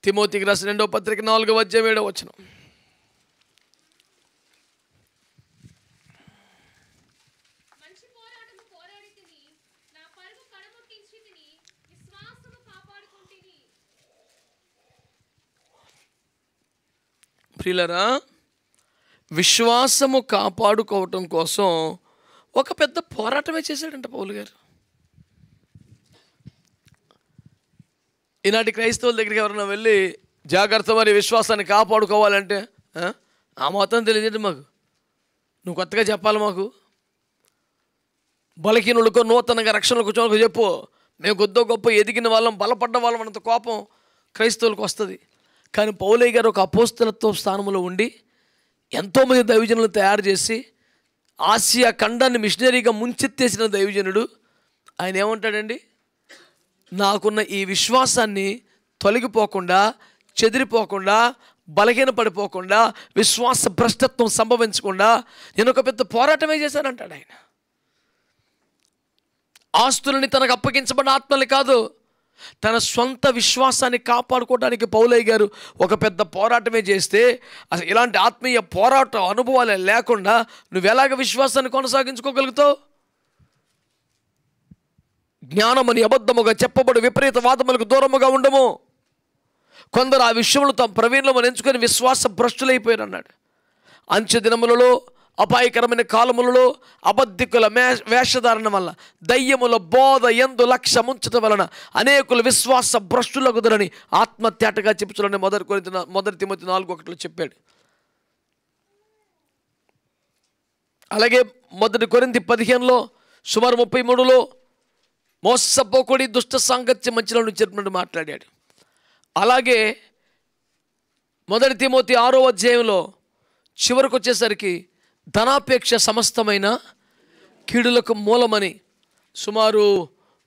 తిమోతికి రాసిన 2వ పత్రిక 4వ అధ్యాయం 7వ వచనం. ప్రియులారా, విశ్వాసము కాపాడుకోవటం కోసం ఒక పెద్ద పోరాటమే చేశాడంట పౌలు గారు. ఈనాటి క్రైస్తవుల దగ్గరికి ఎవరైనా వెళ్ళి జాగ్రత్త మరి విశ్వాసాన్ని కాపాడుకోవాలంటే ఆ మాత్రం తెలియదు మాకు, నువ్వు కొత్తగా చెప్పాలి మాకు. బలహీనులకు నూతనంగా రక్షణకు కూర్చోనికి చెప్పు, మేము కొద్దో గొప్ప ఎదిగిన వాళ్ళం, బలపడ్డ వాళ్ళం అన్నంత కోపం క్రైస్తవులకు వస్తుంది. కానీ పౌలయ్య గారు ఒక అపోస్తలత్వ స్థానంలో ఉండి ఎంతోమంది దైవజనులను తయారు చేసి ఆసియా ఖండాన్ని మిషనరీగా ముంచెత్తేసిన దైవజనుడు ఆయన ఏమంటాడండి, నాకున్న ఈ విశ్వాసాన్ని తొలగిపోకుండా, చెదిరిపోకుండా, బలహీనపడిపోకుండా, విశ్వాస భ్రష్టత్వం సంభవించకుండా నేను ఒక పెద్ద పోరాటమే చేశానంటాడు ఆయన. ఆస్తులని తనకు అప్పగించబడిన ఆత్మల్ని కాదు, తన సొంత విశ్వాసాన్ని కాపాడుకోవడానికి పౌలయ్య గారు ఒక పెద్ద పోరాటమే చేస్తే, అసలు ఇలాంటి ఆత్మీయ పోరాట అనుభవాలే లేకుండా నువ్వు ఎలాగ విశ్వాసాన్ని కొనసాగించుకోగలుగుతావు? జ్ఞానమని అబద్ధముగా చెప్పబడు విపరీత వాదములకు దూరముగా ఉండము. కొందరు ఆ విషయంలో తమ ప్రవీణులను ఎంచుకొని విశ్వాస భ్రష్టులైపోయారు అన్నాడు. అంచె దినములలో, అపాయకరమైన కాలములలో అబద్ధికుల వేషధారణ వల్ల, దయ్యముల బోధ ఎందు లక్ష్యముంచటం వలన అనేకులు విశ్వాస భ్రష్టులగుదరని ఆత్మత్యాటగా చెప్పుచులని మొదటి తిమోతి 4:1 చెప్పాడు. అలాగే మొదటి కొరింథీ 15లో సుమారు 33లో మోసపోకుడి దుష్ట సాంగత్య మంచిలో నుంచి చెప్పినట్టు మాట్లాడాడు. అలాగే మొదటి తిమోతి 6వ అధ్యాయంలో చివరికి వచ్చేసరికి ధనాపేక్ష సమస్తమైన కీడులకు మూలమని సుమారు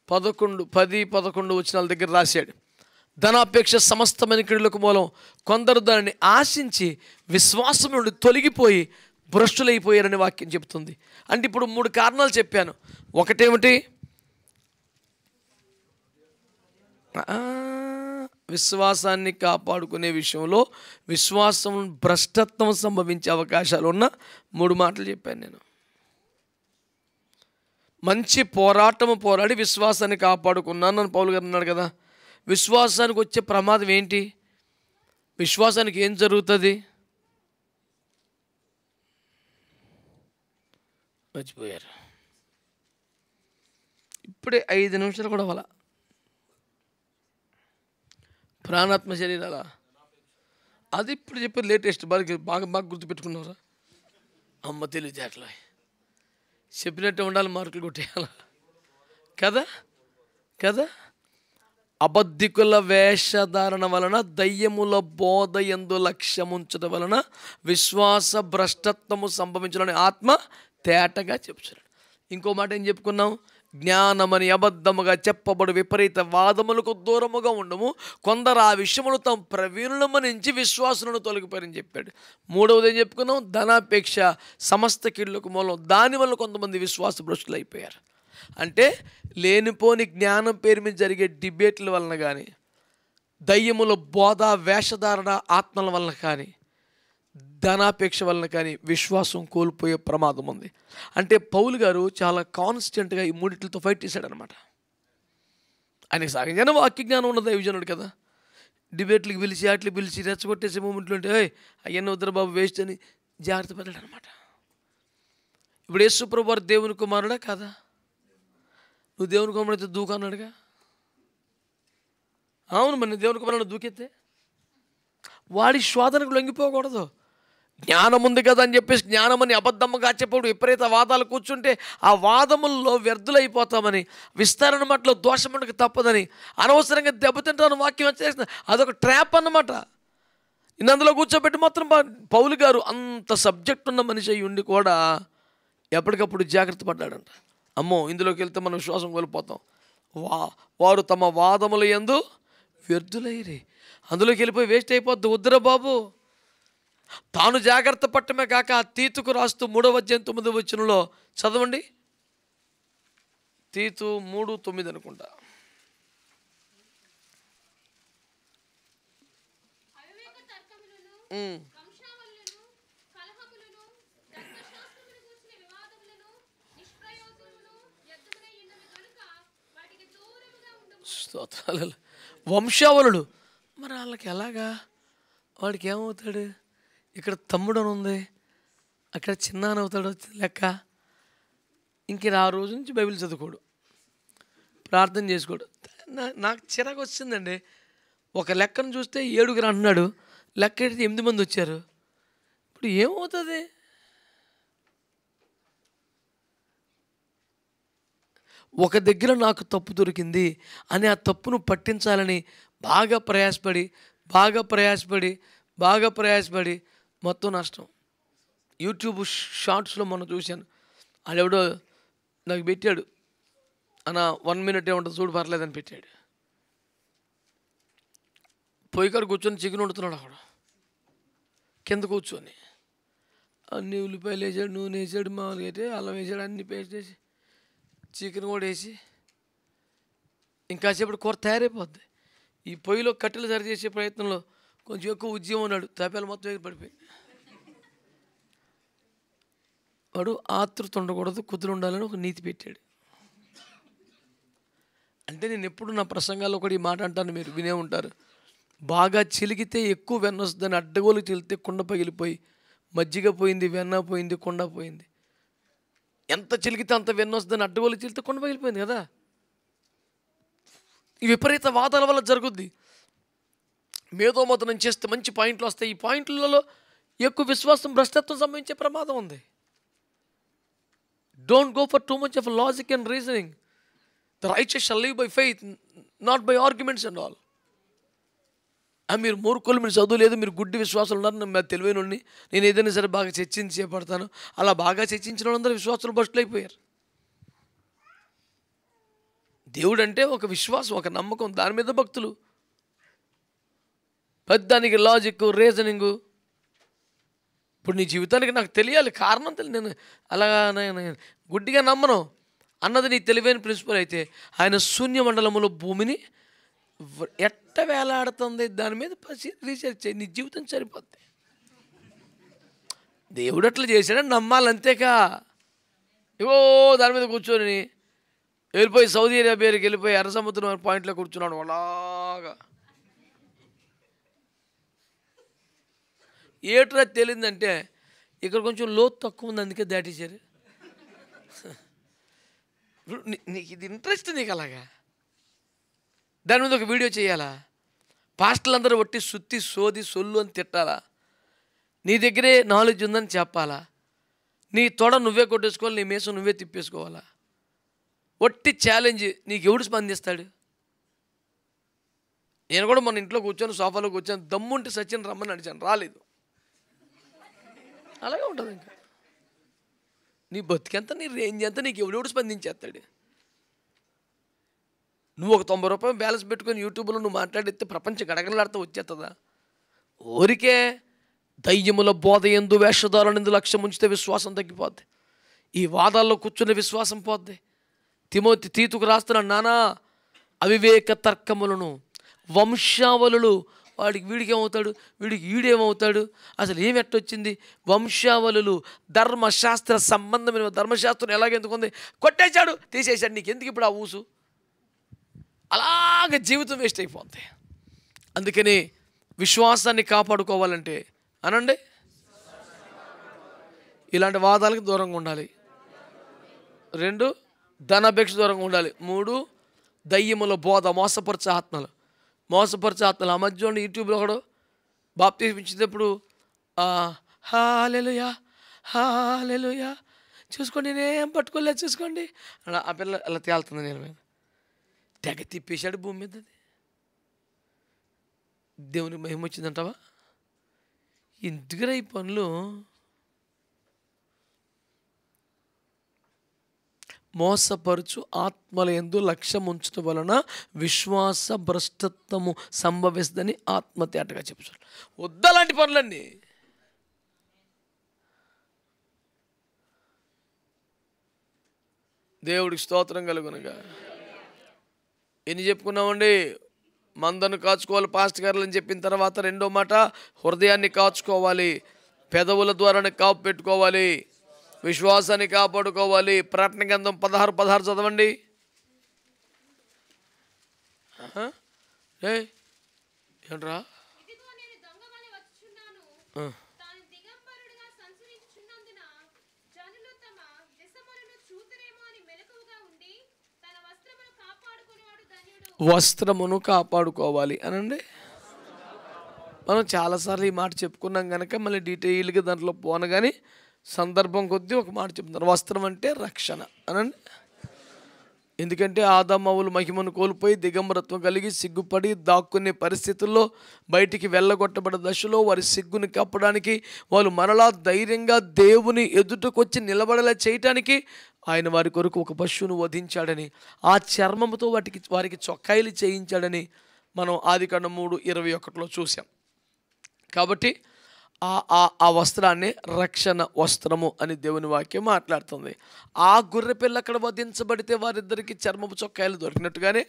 10-11 వచనాల దగ్గర రాశాడు. ధనాపేక్ష సమస్తమైన కీడులకు మూలం. కొందరు దానిని ఆశించి విశ్వాసం నుండి తొలగిపోయి భ్రష్టులైపోయారని వాక్యం చెబుతుంది. అంటే ఇప్పుడు 3 కారణాలు చెప్పాను. ఒకటేమిటి, విశ్వాసాన్ని కాపాడుకునే విషయంలో విశ్వాసం భ్రష్టత్వం సంభవించే అవకాశాలు ఉన్న 3 మాటలు చెప్పాను నేను. మంచి పోరాటము పోరాడి విశ్వాసాన్ని కాపాడుకున్నాను అని పౌలు గారు అన్నాడు కదా. విశ్వాసానికి వచ్చే ప్రమాదం ఏంటి? విశ్వాసానికి ఏం జరుగుతుంది? మర్చిపోయారు. ఇప్పుడే 5 నిమిషాలు కూడా అవ్వాల. ప్రాణాత్మ శరీరాల అది ఇప్పుడు చెప్పి లేటెస్ట్ బాగా బాగా గుర్తుపెట్టుకున్నారా? అమ్మ తెలివితేటలు చెప్పినట్టు ఉండాలి, మార్కులు కొట్టేయాల కదా కదా. అబద్ధికుల వేషధారణ వలన, దయ్యముల బోధ యందు లక్ష్యముంచడం వలన విశ్వాస భ్రష్టత్వము సంభవించాలని ఆత్మ తేటగా చెప్తున్నాడు. ఇంకో మాట ఏం చెప్పుకున్నాం? జ్ఞానమని అబద్ధముగా చెప్పబడు విపరీత వాదములకు దూరముగా ఉండము. కొందరు ఆ విషయములు తమ ప్రవీణులమనించి విశ్వాసులను తొలగిపోయారని చెప్పాడు. 3వది ఏం చెప్పుకున్నాం? ధనాపేక్ష సమస్త కీడులకు మూలం. దానివల్ల కొంతమంది విశ్వాస భ్రష్టులు అయిపోయారు. అంటే లేనిపోని జ్ఞానం పేరు మీద జరిగే డిబేట్ల వలన కానీ, దయ్యముల బోధ వేషధారణ ఆత్మల వలన కానీ, ధనాపేక్ష వలన కానీ విశ్వాసం కోల్పోయే ప్రమాదం ఉంది. అంటే పౌలు గారు చాలా కాన్స్టెంట్గా ఈ 3 ఫైట్ చేశాడనమాట. ఆయనకి సహజంగానే వాక్య జ్ఞానం ఉన్న దైవజనుడు కదా. డిబేట్లకు పిలిచి అట్లా పిలిచి రెచ్చగొట్టేసే మూమెంట్లు ఉంటే అవన్నీ వద్దరు బాబు వేస్ట్ అని జాగ్రత్త పడ్డాడు అనమాట. ఇప్పుడు యేసు ప్రభువు వారు దేవుని కుమారుడా కాదా? నువ్వు దేవుని కుమారుడు అయితే దూకు అన్నాడుగా. అవును, మరి దేవుని కుమారుడు దూకెత్తే వాడి శోధనకు లొంగిపోకూడదు. జ్ఞానం ఉంది కదా అని చెప్పేసి జ్ఞానమని అబద్ధముగా చెప్పడు విపరీత వాదాలు కూర్చుంటే ఆ వాదముల్లో వ్యర్థులైపోతామని, విస్తరణ మట్లో దోషమునకు తప్పదని, అనవసరంగా దెబ్బతింటాను వాక్యం వచ్చేసిన అదొక ట్రాప్ అన్నమాట. అందులో కూర్చోబెట్టి మాత్రం పౌలు గారు అంత సబ్జెక్ట్ ఉన్న మనిషి అయి ఉండి కూడా ఎప్పటికప్పుడు జాగ్రత్త పడ్డాడంట. అమ్మో, ఇందులోకి వెళ్తే మనం విశ్వాసం కోల్పోతాం. వారు తమ వాదముల యందు వ్యర్థులైరి. అందులోకి వెళ్ళిపోయి వేస్ట్ అయిపోద్ది. వద్దురా బాబు. తాను జాగ్రత్త పట్టమే కాక తీతుకు రాస్తూ 3వ అధ్యాయం 9వ వచనంలో చదవండి. తీతు 3:9 అనుకుంటా. వంశావళులు మరి వాళ్ళకి ఎలాగా? వాడికి ఏమవుతాడు? ఇక్కడ తమ్ముడు అని ఉంది, అక్కడ చిన్న అని అవుతాడు లెక్క. ఇంక ఆ రోజు నుంచి బైబిల్ చదువుకోడు, ప్రార్థన చేసుకోడు. నాకు చిరాకు వచ్చిందండి. ఒక లెక్కను చూస్తే 7 అంటున్నాడు, లెక్క అయితే 8 మంది వచ్చారు. ఇప్పుడు ఏమవుతుంది? ఒక దగ్గర నాకు తప్పు దొరికింది అని ఆ తప్పును పట్టించాలని బాగా ప్రయాసపడి బాగా ప్రయాసపడి మొత్తం నష్టం. యూట్యూబ్ షార్ట్స్లో మొన్న చూశాను, ఆడెవడో నాకు పెట్టాడు, అన్న 1 minute ఏముంటుంది చూడు పర్లేదని పెట్టాడు. పొయ్యి కాడ కూర్చొని చికెన్ వండుతున్నాడు అక్కడ కింద కూర్చొని. అన్ని ఉల్లిపాయలు వేసాడు, నూనె వేసాడు, మామూలుగా అయితే అల్లం వేసాడు, అన్ని పేస్ట్ వేసి చికెన్ కూడా వేసి ఇంకాసేపు కూర తయారైపోద్ది. ఈ పొయ్యిలో కట్టెలు సరి చేసే ప్రయత్నంలో కొంచెం ఎక్కువ ఉద్యమం ఉన్నాడు, తేపాలు మొత్తం ఎగిరి పడిపోయి. వాడు ఆతృత ఉండకూడదు, కుదురు ఉండాలని ఒక నీతి పెట్టాడు. అంటే నేను ఎప్పుడు నా ప్రసంగాల్లో కూడా ఈ మాట అంటాను, మీరు వినే ఉంటారు. బాగా చిలికితే ఎక్కువ వెన్న వస్తుందని అడ్డగోలు చిలితే కుండ పగిలిపోయి మజ్జిగ పోయింది, వెన్న పోయింది, కుండ పోయింది. ఎంత చిలికితే అంత వెన్న వస్తుందని అడ్డగోలు చిలితే కుండ పగిలిపోయింది కదా. ఈ విపరీత వాదాల వల్ల జరుగుద్ది. మేధోమథనం చేస్తే మంచి పాయింట్లు వస్తాయి. ఈ పాయింట్లలో ఎక్కువ విశ్వాసం భ్రష్టత్వం సంభవించే ప్రమాదం ఉంది. Don't go for too much of logic and reasoning. The righteous shall live by faith, not by arguments and all. మీరు మూర్ఖులు, మీరు చదువు లేదు, మీరు గుడ్డి విశ్వాసాలు ఉన్నారు, నేను తెలివైన నేను ఏదైనా సరే బాగా చర్చించి చేపడతాను. అలా బాగా చర్చించిన వాళ్ళందరూ విశ్వాసాలు భ్రష్టులు అయిపోయారు. దేవుడు అంటే ఒక విశ్వాసం, ఒక నమ్మకం, దాని మీద భక్తులు. పెద్దానికి లాజిక్, రీజనింగు. ఇప్పుడు నీ జీవితానికి నాకు తెలియాలి, కారణం తెలియదు, నేను అలాగా గుడ్డిగా నమ్మను అన్నది నీ తెలివైన ప్రిన్సిపల్ అయితే, ఆయన శూన్యమండలంలో భూమిని ఎట్ట వేలాడుతుంది దాని మీద రీసెర్చ్ చేయి, నీ జీవితం సరిపోద్ది. దేవుడు అట్లా చేశాడని నమ్మాలంతేకా. ఇవో దాని మీద కూర్చొని వెళ్ళిపోయి సౌదీ అరేబియాకి వెళ్ళిపోయి ఎర్ర సముద్రం పాయింట్లో కూర్చున్నాడు అలాగా. ఏట్రా తెలియదంటే ఇక్కడ కొంచెం లోతు తక్కువ ఉంది, అందుకే దాటేశారు. నీకు ఇది ఇంట్రెస్ట్, నీకు అలాగా దాని మీద ఒక వీడియో చేయాలా? పాస్టర్లు అందరూ ఒట్టి సుత్తి సోది సొల్లు అని తిట్టాలా? నీ దగ్గరే నాలెడ్జ్ ఉందని చెప్పాలా? నీ తొడ నువ్వే కొట్టేసుకోవాలి, నీ మీసం నువ్వే తిప్పేసుకోవాలా? ఒట్టి ఛాలెంజ్. నీకు ఎవడు స్పందిస్తాడు? నేను కూడా మన ఇంట్లో కూర్చొని సోఫాలో కూర్చొని దమ్ముంటే సచిన్ రమ్మని అడిచాను, రాలేదు. అలాగే ఉంటుంది. ఇంకా నీ బతికెంత, నీ రేంజ్ ఎంత, నీకు ఎవడెవడు స్పందించేస్తాడు? నువ్వు ఒక 90 రూపాయలు బ్యాలెన్స్ పెట్టుకొని యూట్యూబ్లో నువ్వు మాట్లాడితే ప్రపంచం గడగడలాడితే వచ్చేస్తుందా? ఊరికే దయ్యముల బోధ ఎందు వేషధారులందు లక్ష్యం ఉంచితే విశ్వాసం తగ్గిపోద్ది. ఈ వాదాల్లో కూర్చునే విశ్వాసం పోద్ది. తీతుకు రాస్తున్నాడు, నానా అవివేక తర్కములను, వంశావళులు, వాడికి వీడికి ఏమవుతాడు, వీడికి ఈడేమవుతాడు, అసలు ఏమి ఎట్టొచ్చింది, వంశావళులు, ధర్మశాస్త్ర సంబంధమైన ధర్మశాస్త్రం ఎలాగెందుకు ఉంది, కొట్టేశాడు, తీసేశాడు, నీకు ఎందుకు ఇప్పుడు ఆ ఊసు? అలాగ జీవితం వేస్ట్ అయిపోద్ది. అందుకని విశ్వాసాన్ని కాపాడుకోవాలంటే అనండి, ఇలాంటి వాదాలకు దూరంగా ఉండాలి. 2, ధనాపేక్ష దూరంగా ఉండాలి. 3, దయ్యముల బోధ, మోసపరిచే ఆత్మలు. ఆ మధ్య యూట్యూబ్లో ఒకడు బాప్తిజం ఇచ్చేటప్పుడు హల్లెలూయా హల్లెలూయా చూసుకోండి, నేనేం పట్టుకోలేదు చూసుకోండి, ఆ పిల్ల అలా తేలుతుంది నేను మీద. తెగ తిప్పేశాడు భూమి మీద. అది దేవుని మహిమ వచ్చిందంటావా? ఎందుకురా ఈ పనులు? మోసపరుచు ఆత్మల యందు లక్ష్యం ఉంచడం వలన విశ్వాస భ్రష్టత్వము సంభవిస్తుందని ఆత్మతేటగా చెప్తారు. వద్దలాంటి పనులన్నీ. దేవుడికి స్తోత్రం కలుగునుగా. ఎన్ని చెప్పుకున్నామండి? మందను కాచుకోవాలి పాస్టర్ గారు అని చెప్పిన తర్వాత రెండో మాట, హృదయాన్ని కాచుకోవాలి, పెదవుల ద్వారానే కాపు పెట్టుకోవాలి, విశ్వాసాన్ని కాపాడుకోవాలి. ప్రకటన గ్రంథం 16:16 చదవండి. ఏంట్రా? వస్త్రమును కాపాడుకోవాలి అనండి. మనం చాలాసార్లు ఈ మాట చెప్పుకున్నాం కనుక మళ్ళీ డీటెయిల్గా దాంట్లో పోను, కానీ సందర్భం కొద్దీ ఒక మాట చెప్తున్నారు. వస్త్రం అంటే రక్షణ అనండి. ఎందుకంటే ఆదామవ్వలు మహిమను కోల్పోయి దిగంబరత్వం కలిగి సిగ్గుపడి దాక్కునే పరిస్థితుల్లో బయటికి వెళ్ళగొట్టబడ్డ దశలో వారి సిగ్గుని కప్పడానికి, వాళ్ళు మరలా ధైర్యంగా దేవుని ఎదుటకొచ్చి నిలబడేలా చేయటానికి ఆయన వారి కొరకు ఒక పశువును వధించాడని, ఆ చర్మముతో వారికి చొక్కాయిలు చేయించాడని మనం ఆదికాండం 3:21లో చూసాం. కాబట్టి ఆ వస్త్రాన్ని రక్షణ వస్త్రము అని దేవుని వాక్యం మాట్లాడుతుంది. ఆ గొర్రె పిల్ల అక్కడ వధించబడితే వారిద్దరికి చర్మపు చొక్కాయలు దొరికినట్టుగానే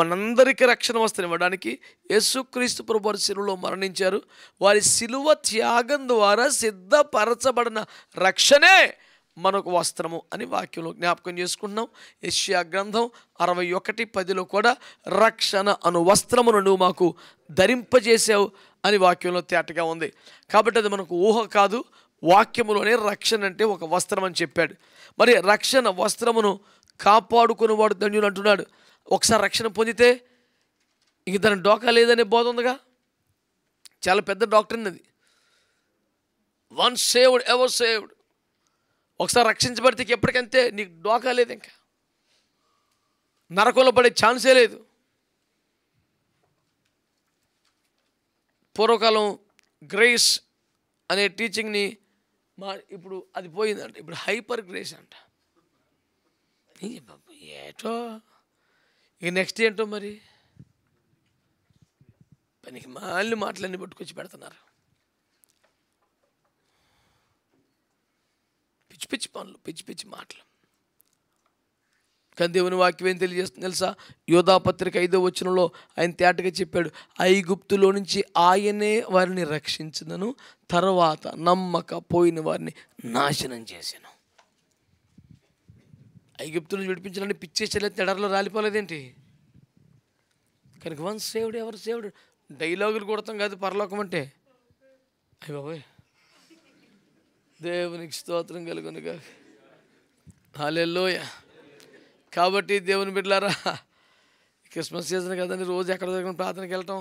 మనందరికీ రక్షణ వస్త్రం ఇవ్వడానికి యేసుక్రీస్తు ప్రభు వారి శిలువలో మరణించారు. వారి శిలువ త్యాగం ద్వారా సిద్ధపరచబడిన రక్షణే మనకు వస్త్రము అని వాక్యంలో జ్ఞాపకం చేసుకుంటున్నాం. యెషయా గ్రంథం 61:10లో కూడా రక్షణ అను వస్త్రమును నువ్వు మాకు ధరింపజేసావు అని వాక్యంలో తేటగా ఉంది. కాబట్టి అది మనకు ఊహ కాదు, వాక్యములోనే రక్షణ అంటే ఒక వస్త్రం అని చెప్పాడు. మరి రక్షణ వస్త్రమును కాపాడుకునేవాడు ధన్యుడు అంటున్నాడు. ఒకసారి రక్షణ పొందితే ఇంక దాని డోకా లేదనే బోధ ఉందిగా, చాలా పెద్ద డాక్టరీన్ అది. Once saved ever saved. ఒకసారి రక్షించబడితే ఎప్పటికంతే నీకు డోకా లేదు, ఇంకా నరకంలో పడే ఛాన్సే లేదు. పూర్వకాలం గ్రేస్ అనే టీచింగ్ని ఇప్పుడు అది పోయిందంట, ఇప్పుడు హైపర్ గ్రేస్ అంట. ఏటో ఇక నెక్స్ట్ ఏంటో మరి పనికి మళ్ళీ మాటలన్నీ పట్టుకొచ్చి పెడుతున్నారు. పిచ్చి పిచ్చి పనులు, పిచ్చి పిచ్చి మాటలు. కానీ దేవుని వాక్యం ఏం తెలియజేస్తుంది తెలుసా? యోధా పత్రిక 5వ వచనంలో ఆయన తేటగా చెప్పాడు, ఐగుప్తులో నుంచి ఆయనే వారిని రక్షించునను, తర్వాత నమ్మకపోయిన వారిని నాశనం చేశాను. ఐగుప్తు నుంచి విడిపించాలని పిచ్చేసేలేదు, ఎడర్లో రాలిపోలేదేంటి? కనుక వన్స్ సేవ్డ్ ఎవరు సేవ్డ్ డైలాగులు కొడతాం కాదు పరలోకం అంటే. అయ్య బాబోయ్, దేవునికి స్తోత్రం కలుగునుగా. హల్లెలూయా. కాబట్టి దేవుని బిడ్డలారా, క్రిస్మస్ సీజన్ కదండి, రోజు ఎక్కడ దగ్గర ప్రార్థనకి వెళ్ళటం,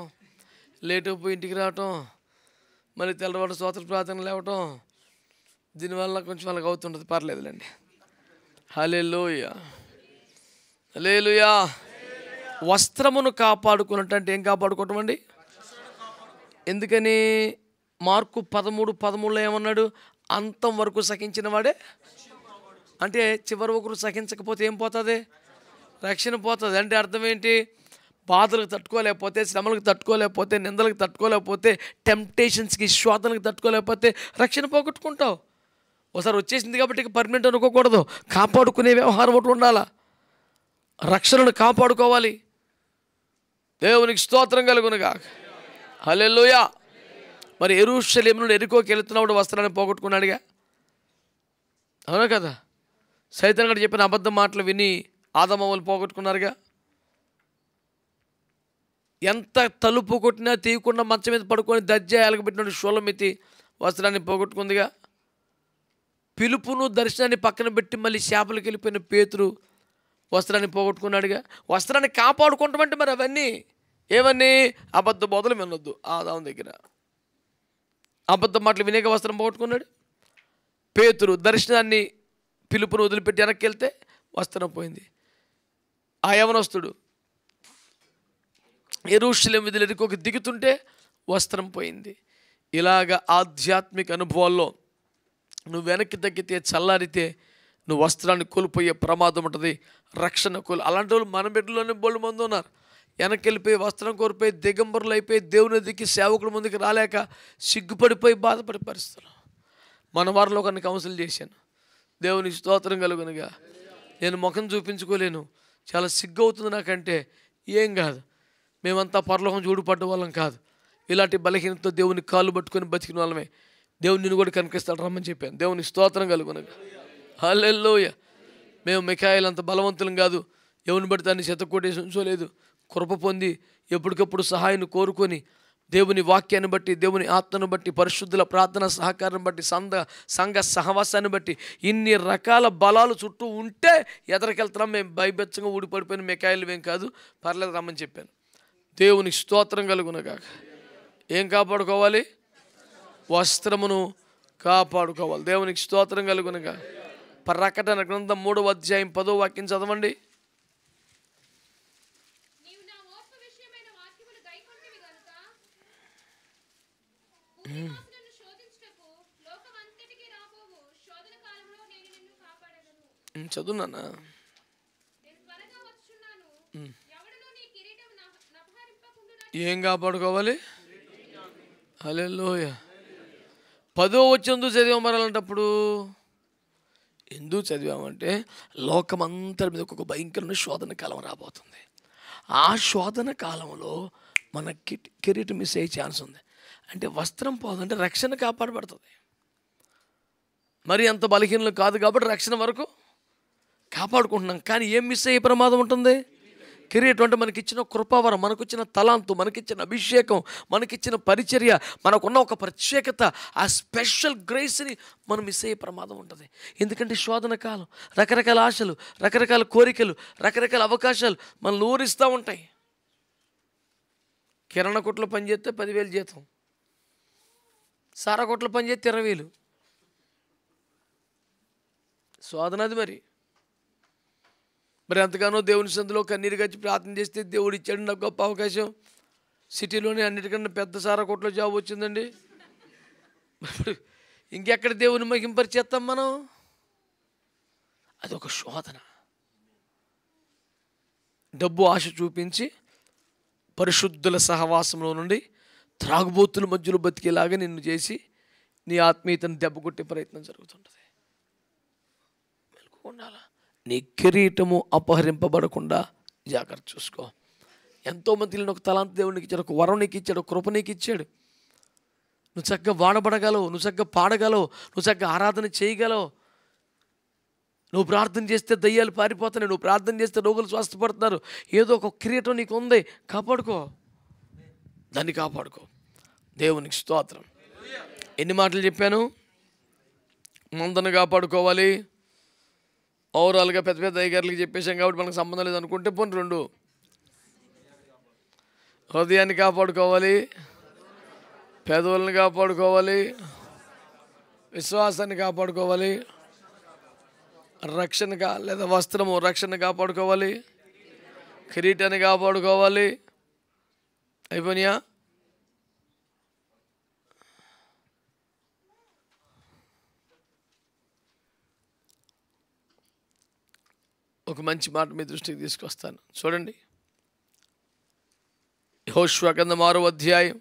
లేట్ అయిపోయి ఇంటికి రావటం, మళ్ళీ తెల్లవారు స్తోత్ర ప్రార్థన లేవటం, దీనివల్ల కొంచెం వాళ్ళకి అవుతుంటుంది. పర్లేదులేండి. హల్లెలూయా, హల్లెలూయా. వస్త్రమును కాపాడుకున్నట్టు అంటే ఏం కాపాడుకోవటం అండి? ఎందుకని? మార్కు 13:13లో ఏమన్నాడు? అంతం వరకు సహించిన వాడే. అంటే చివరి ఒకరు సహించకపోతే ఏం పోతుంది? రక్షణ పోతుంది. అంటే అర్థం ఏంటి? బాధలకు తట్టుకోలేకపోతే, శ్రమలకు తట్టుకోలేకపోతే, నిందలకు తట్టుకోలేకపోతే, టెంప్టేషన్స్కి శోధనలకు తట్టుకోలేకపోతే రక్షణ పోగొట్టుకుంటావు. ఒకసారి వచ్చేసింది కాబట్టి పర్మనెంట్ అనుకోకూడదు. కాపాడుకునే వ్యవహారం ఒకటి ఉండాలా. రక్షణను కాపాడుకోవాలి. దేవునికి స్తోత్రం కలుగునుగా. హల్లెలూయా. మరి యెరూషలేము నుండి యెరికోకి వెళుతున్నప్పుడు వస్త్రాన్ని పోగొట్టుకున్నాడుగా, అవునా కదా? సైతాన్ గారు చెప్పిన అబద్ధ మాటలు విని ఆదామవ్వలు పోగొట్టుకున్నారుగా. ఎంత తలుపు కొట్టినా తీయకుండా మంచం మీద పడుకొని దజ్జా ఎలగబెట్టినట్టు షూలమితి వస్త్రాన్ని పోగొట్టుకుందిగా. పిలుపును దర్శనాన్ని పక్కన పెట్టి మళ్ళీ చేపలకి వెళ్ళిపోయిన పేతురు వస్త్రాన్ని పోగొట్టుకున్నాడుగా. వస్త్రాన్ని కాపాడుకుంటామంటే మరి అవన్నీ ఏమన్నీ? అబద్ధ బోధలు వినొద్దు. ఆదాము దగ్గర అబద్ధ మాటలు వినేక వస్త్రం పోగొట్టుకున్నాడు. పేతురు దర్శనాన్ని పిలుపును వదిలిపెట్టి వెనక్కి వెళ్తే వస్త్రం పోయింది. ఆ యవనస్తుడు యెరూషలేము వీధుల యెరికోకి దిగుతుంటే వస్త్రం పోయింది. ఇలాగ ఆధ్యాత్మిక అనుభవాల్లో నువ్వు వెనక్కి తగ్గితే, చల్లారితే నువ్వు వస్త్రాన్ని కోల్పోయే ప్రమాదం ఉంటుంది. రక్షణ అలాంటి వాళ్ళు మన బిడ్డలోనే బోళ్ళు మంది ఉన్నారు. వెనక్కి వెళ్ళిపోయి వస్త్రం కోల్పోయి దిగంబరులు అయిపోయి దేవుని దిక్కి సేవకుల ముందుకు రాలేక సిగ్గుపడిపోయి బాధపడే పరిస్థితులు. మన వారిలో కొన్ని కౌన్సిల్ చేశాను. దేవునికి స్తోత్రం కలుగునుగా. నేను ముఖం చూపించుకోలేను, చాలా సిగ్గు అవుతుంది నాకంటే. ఏం కాదు, మేమంతా పరలోకం చూడుపడ్డ వాళ్ళం కాదు. ఇలాంటి బలహీనతతో దేవుని కాళ్ళు పట్టుకొని బతికిన వాళ్ళమే. దేవుని నిన్ను కూడా కనిపిస్తాడు, రమ్మని చెప్పాను. దేవునికి స్తోత్రం కలుగునుగా. హల్లెలూయా. మేము మిఖాయిలు అంత బలవంతులం కాదు. ఎవరిని బట్టి దాన్ని శతకోటేసి ఉంచోలేదు. కృప పొంది ఎప్పటికప్పుడు సహాయాన్ని కోరుకొని దేవుని వాక్యాన్ని బట్టి, దేవుని ఆత్మను బట్టి, పరిశుద్ధుల ప్రార్థన సహకారం బట్టి, సంఘ సహవాసాన్ని బట్టి ఇన్ని రకాల బలాలు చుట్టూ ఉంటే ఎదరికెళ్తున్నాం. మేము భయబెచ్చంగా ఊడిపడిపోయిన మిఖాయిలు ఏం కాదు, పర్లేదు రమ్మని చెప్పాను. దేవునికి స్తోత్రం కలుగునుగా. ఏం కాపాడుకోవాలి? వస్త్రమును కాపాడుకోవాలి. దేవునికి స్తోత్రం కలుగునుగా. ప్రకటన గ్రంథం 3వ అధ్యాయం 10వ వాక్యం చదవండి. భూనివాసులను శోధించుటకు లోకమంతటికి రాబోవు శోధన కాలంలో నేను నిన్ను కాపాడెదను. చదువున్నానా? నేను త్వరగా వచ్చుచున్నాను. ఎవడునూ నీ కిరీటం నపహరింపకుండునట్లు ఏం కాపాడుకోవాలి? హల్లెలూయా. 10వ వచనం చదివాం మరి అలాంటప్పుడు. ఎందుకు చదివామంటే లోకమంతటి మీద ఒక భయంకరమైన శోధన కాలం రాబోతుంది. ఆ శోధన కాలంలో మన కిరీటం మిస్ అయ్యే ఛాన్స్ ఉంది. అంటే వస్త్రం పోదంటే రక్షణ కాపాడబడుతుంది. మరి అంత బలహీనలు కాదు కాబట్టి రక్షణ వరకు కాపాడుకుంటున్నాం. కానీ ఏం మిస్ అయ్యే ప్రమాదం ఉంటుంది? కిరీటం. అంటే మనకిచ్చిన కృపావరం, మనకిచ్చిన తలాంతు, మనకిచ్చిన అభిషేకం, మనకిచ్చిన పరిచర్య, మనకున్న ఒక ప్రత్యేకత, ఆ స్పెషల్ గ్రేస్ని మనం మిస్ అయ్యే ప్రమాదం ఉంటుంది. ఎందుకంటే శోధన కాలం, రకరకాల ఆశలు, రకరకాల కోరికలు, రకరకాల అవకాశాలు మనల్ని ఊరిస్తూ ఉంటాయి. కిరాణా కొట్లో పనిచేస్తే 10,000 జీతం, సారా కొట్లో పనిచేస్తే 20,000. శోధనది మరి. మరి ఎంతగానో దేవుని సందులో కన్నీరు గచ్చి ప్రార్థన చేస్తే దేవుడు ఇచ్చాడు నాకు గొప్ప అవకాశం. సిటీలోనే అన్నిటికన్నా పెద్ద సారా కొట్లో జాబ్ వచ్చిందండి. ఇంకెక్కడ దేవుని మహింపరిచేస్తాం మనం? అదొక శోధన. డబ్బు ఆశ చూపించి పరిశుద్ధుల సహవాసంలో నుండి త్రాగుబోతుల మధ్యలో బతికేలాగా నిన్ను చేసి నీ ఆత్మీయతను దెబ్బ కొట్టే ప్రయత్నం జరుగుతుంటుంది. మెలుకుండాలా. నీ కిరీటము అపహరింపబడకుండా జాగ్రత్త చూసుకో. ఎంతోమంది ఒక తలాంత దేవునికి ఇచ్చాడు, ఒక వరం నీకు ఇచ్చాడు, ఒక కృప నీకు ఇచ్చాడు. నువ్వు చక్కగా వాడబడగలవు, నువ్వు చక్కగా పాడగలవు, నువ్వు చక్కగా ఆరాధన చేయగలవు. నువ్వు ప్రార్థన చేస్తే దయ్యాలు పారిపోతున్నాయి, నువ్వు ప్రార్థన చేస్తే రోగులు స్వస్థపడుతున్నారు. ఏదో ఒక కిరీటం నీకు ఉంది, కాపాడుకో, దాన్ని కాపాడుకో. దేవునికి స్తోత్రం. ఎన్ని మాటలు చెప్పాను? మందను కాపాడుకోవాలి. ఓవరాల్గా పెద్ద పెద్ద అయ్యగారులకి చెప్పేశాం కాబట్టి మనకు సంబంధం లేదు అనుకుంటే పోనీ 2 హృదయాన్ని కాపాడుకోవాలి, పెదవులను కాపాడుకోవాలి, విశ్వాసాన్ని కాపాడుకోవాలి, లేదా వస్త్రము రక్షణ కాపాడుకోవాలి, కిరీటాన్ని కాపాడుకోవాలి. అయిపోయినాయా? ఒక మంచి మాట మీ దృష్టికి తీసుకొస్తాను, చూడండి. యెహోషువ గ్రంథం 6వ అధ్యాయం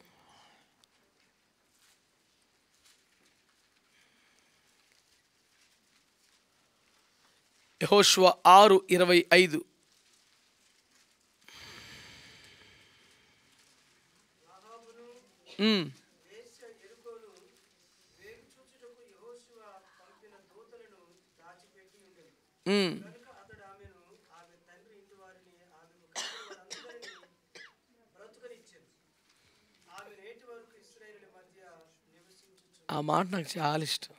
యెహోషువ 6:25. ఆ మాట నాకు చాలా ఇష్టం.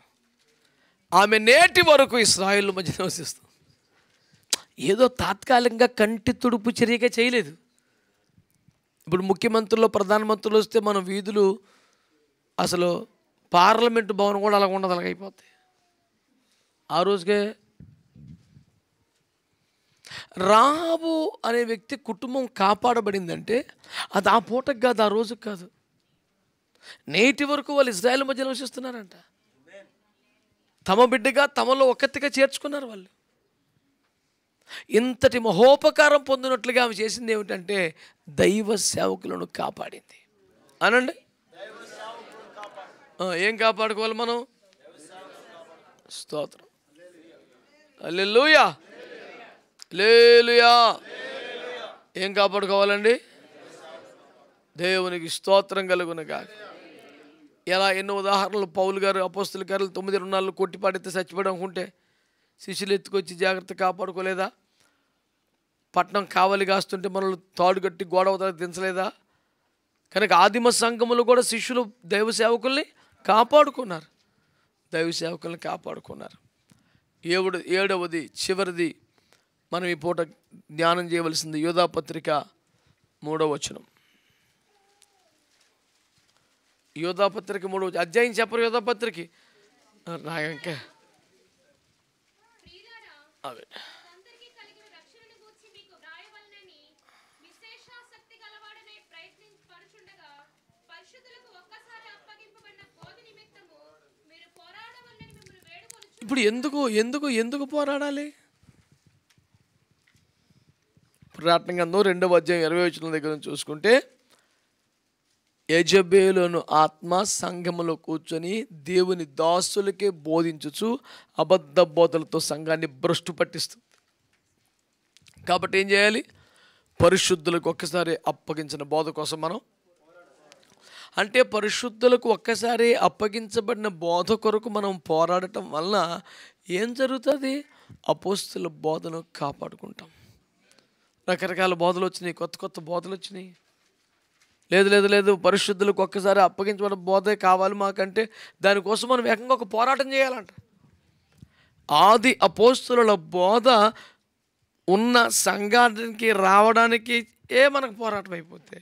ఆమె నేటి వరకు ఇశ్రాయేలు మధ్య నివసిస్తుంది. ఏదో తాత్కాలికంగా కంటి తుడుపు చర్యగా చేయలేదు. ఇప్పుడు ముఖ్యమంత్రులు, ప్రధానమంత్రులు వస్తే మన వీధులు, అసలు పార్లమెంటు భవనం కూడా అలా ఉండదు, అలాగైపోతాయి. ఆ రోజుకే రాహాబు అనే వ్యక్తి కుటుంబం కాపాడబడిందంటే అది ఆ పూటకు కాదు, ఆ రోజుకు కాదు. నేటి వరకు వాళ్ళు ఇజ్రాయెల్ మధ్య నివసిస్తున్నారంట. తమ బిడ్డగా, తమలో ఒక్కతిగా చేర్చుకున్నారు వాళ్ళు. ఇంతటి మహోపకారం పొందినట్లుగా ఆమె చేసింది ఏమిటంటే దైవ సేవకులను కాపాడింది. అనండి, ఏం కాపాడుకోవాలి మనం? స్తోత్రం. హల్లెలూయా, హల్లెలూయా. ఏం కాపాడుకోవాలండి? దేవునికి స్తోత్రం కలుగునుగాక. ఎలా ఎన్నో ఉదాహరణలు. పౌలు గారు, అపోస్తుల గారు 9 రుణాలు కొట్టిపాడితే చచ్చిపోవడం అనుకుంటే శిష్యులు ఎత్తుకొచ్చి జాగ్రత్త కాపాడుకోలేదా? పట్నం కావలి కాస్తుంటే మనల్ని తాడు కట్టి గోడ అవతల దించలేదా? కనుక ఆదిమ సంఘములు కూడా శిష్యులు దైవ సేవకుల్ని కాపాడుకున్నారు, దైవ సేవకుల్ని కాపాడుకున్నారు. 7వది చివరిది మనం ఈ పూట ధ్యానం చేయవలసింది యోధాపత్రిక 3వ వచనం. యోధాపత్రిక 3వ అధ్యాయం చెప్పరు. యోధాపత్రిక రాగంకే అవే ఇప్పుడు ఎందుకు ఎందుకు ఎందుకు పోరాడాలి? ప్రకటన గ్రంథం 2వ అధ్యాయం 20వ వచనం దగ్గర నుంచి చూసుకుంటే, యెజబెలును ఆత్మ సంఘములో కూర్చొని దేవుని దాసులకే బోధించుచు అబద్ధ బోధలతో సంఘాన్ని భ్రష్టు పట్టిస్తుంది. కాబట్టి ఏం చేయాలి? పరిశుద్ధులకు ఒక్కసారి అప్పగించిన బోధ కోసం మనం, అంటే పరిశుద్ధులకు ఒక్కసారి అప్పగించబడిన బోధ కొరకు మనం పోరాడటం వలన ఏం జరుగుతుంది? అపోస్తుల బోధను కాపాడుకుంటాం. రకరకాల బోధలు వచ్చినాయి, కొత్త కొత్త బోధలు వచ్చినాయి. లేదు లేదు లేదు పరిశుద్ధులకు ఒక్కసారి అప్పగించబడిన బోధే కావాలి మాకంటే దానికోసం మనం ఏకంగా ఒక పోరాటం చేయాలంట. ఆది అపోస్తుల బోధ ఉన్న సంఘానికి రావడానికి మనకు పోరాటం అయిపోతే,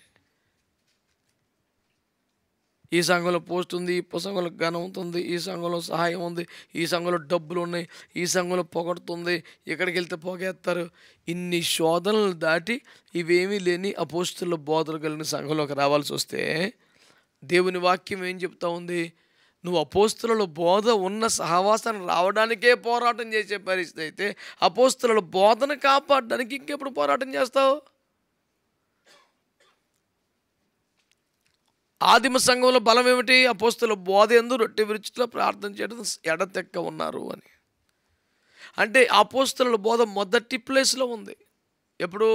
ఈ సంఘంలో పోస్ట్ ఉంది, ఈ సంఘంలో ఘనం ఉంది, ఈ సంఘంలో సహాయం ఉంది, ఈ సంఘంలో డబ్బులు ఉన్నాయి, ఈ సంఘంలో పొగడుతుంది, ఎక్కడికి వెళ్తే పొగేస్తారు. ఇన్ని శోధనలు దాటి ఇవేమీ లేని అపోస్తుల బోధలు కలిగిన సంఘంలోకి రావాల్సి వస్తే దేవుని వాక్యం ఏం చెప్తా ఉంది? నువ్వు అపోస్తుల బోధ ఉన్న సహవాసాన్ని రావడానికే పోరాటం చేసే పరిస్థితి అయితే అపోస్తుల బోధను కాపాడడానికి ఇంకెప్పుడు పోరాటం చేస్తావు? ఆదిమ సంఘంలో బలం ఏమిటి? అపోస్తుల బోధ యందు రొట్టె విరుచుట్లో ప్రార్థన చేయడం ఎడతెక్క ఉన్నారు అని. అంటే అపోస్తుల బోధ మొదటి ప్లేస్లో ఉంది. ఎప్పుడు?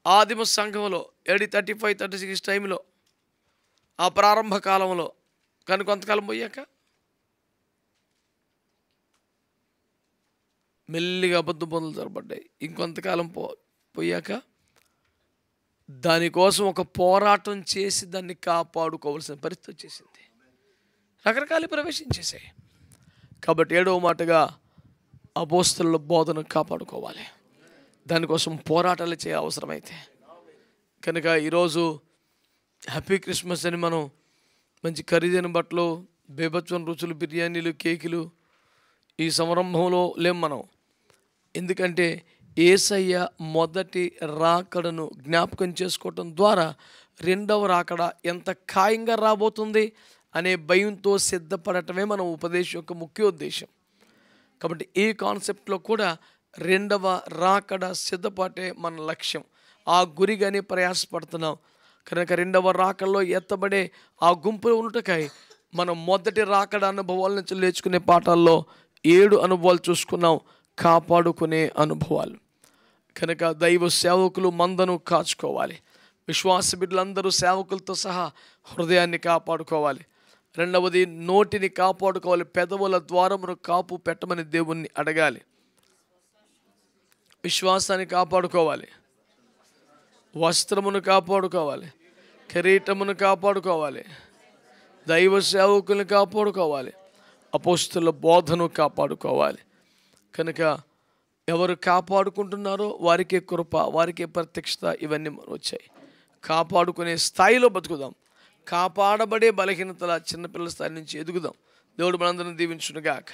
ఆదిమ సంఘంలో AD 35-36 టైంలో, ఆ ప్రారంభ కాలంలో. కానీ కొంతకాలం పోయాక మెల్లిగా అబద్ధ బోధలు జరపడ్డాయి. ఇంకొంతకాలం పోయాక దానికోసం ఒక పోరాటం చేసి దాన్ని కాపాడుకోవాల్సిన పరిస్థితి వచ్చేసింది. రకరకాలు ప్రవేశించేసాయి. కాబట్టి 7వ మాటగా అపోస్తలుల బోధను కాపాడుకోవాలి. దానికోసం పోరాటాలు చేయ అవసరమైతే కనుక ఈరోజు హ్యాపీ క్రిస్మస్ అని మనం మంచి ఖరీదైన బట్టలు, బేభత్సం రుచులు, బిర్యానీలు, కేకులు ఈ సంరంభంలో లేం మనం. ఎందుకంటే యేసయ్య మొదటి రాకడను జ్ఞాపకం చేసుకోవటం ద్వారా రెండవ రాకడ ఎంత ఖాయంగా రాబోతుంది అనే భయంతో సిద్ధపడటమే మన ఉపదేశం యొక్క ముఖ్య ఉద్దేశం. కాబట్టి ఈ కాన్సెప్ట్లో కూడా రెండవ రాకడ సిద్ధపాటే మన లక్ష్యం. ఆ గురిగానే ప్రయాసపడుతున్నాం. కనుక రెండవ రాకడలో ఎత్తబడే ఆ గుంపులో ఉన్నటకై మనం మొదటి రాకడ అనుభవాల నుంచి నేర్చుకునే పాఠాల్లో 7 అనుభవాలు చూసుకున్నాం. కాపాడుకునే అనుభవాలు. కనుక దైవ సేవకులు మందను కాచుకోవాలి. విశ్వాస బిడ్డలందరూ సేవకులతో సహా హృదయాన్ని కాపాడుకోవాలి. రెండవది నోటిని కాపాడుకోవాలి. పెదవుల ద్వారమును కాపు పెట్టమని దేవుణ్ణి అడగాలి. విశ్వాసాన్ని కాపాడుకోవాలి. వస్త్రమును కాపాడుకోవాలి. కిరీటమును కాపాడుకోవాలి. దైవ సేవకులను కాపాడుకోవాలి. అపోస్తుల బోధను కాపాడుకోవాలి. కనుక ఎవరు కాపాడుకుంటున్నారో వారికే కృప, వారికే ప్రత్యక్షత ఇవన్నీ వచ్చాయి. కాపాడుకునే స్థాయిలో బతుకుదాం. కాపాడబడే బలహీనతల చిన్నపిల్లల స్థాయి నుంచి ఎదుగుదాం. దేవుడు మనందరం దీవించునుగాక.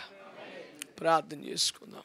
ప్రార్థన చేసుకుందాం.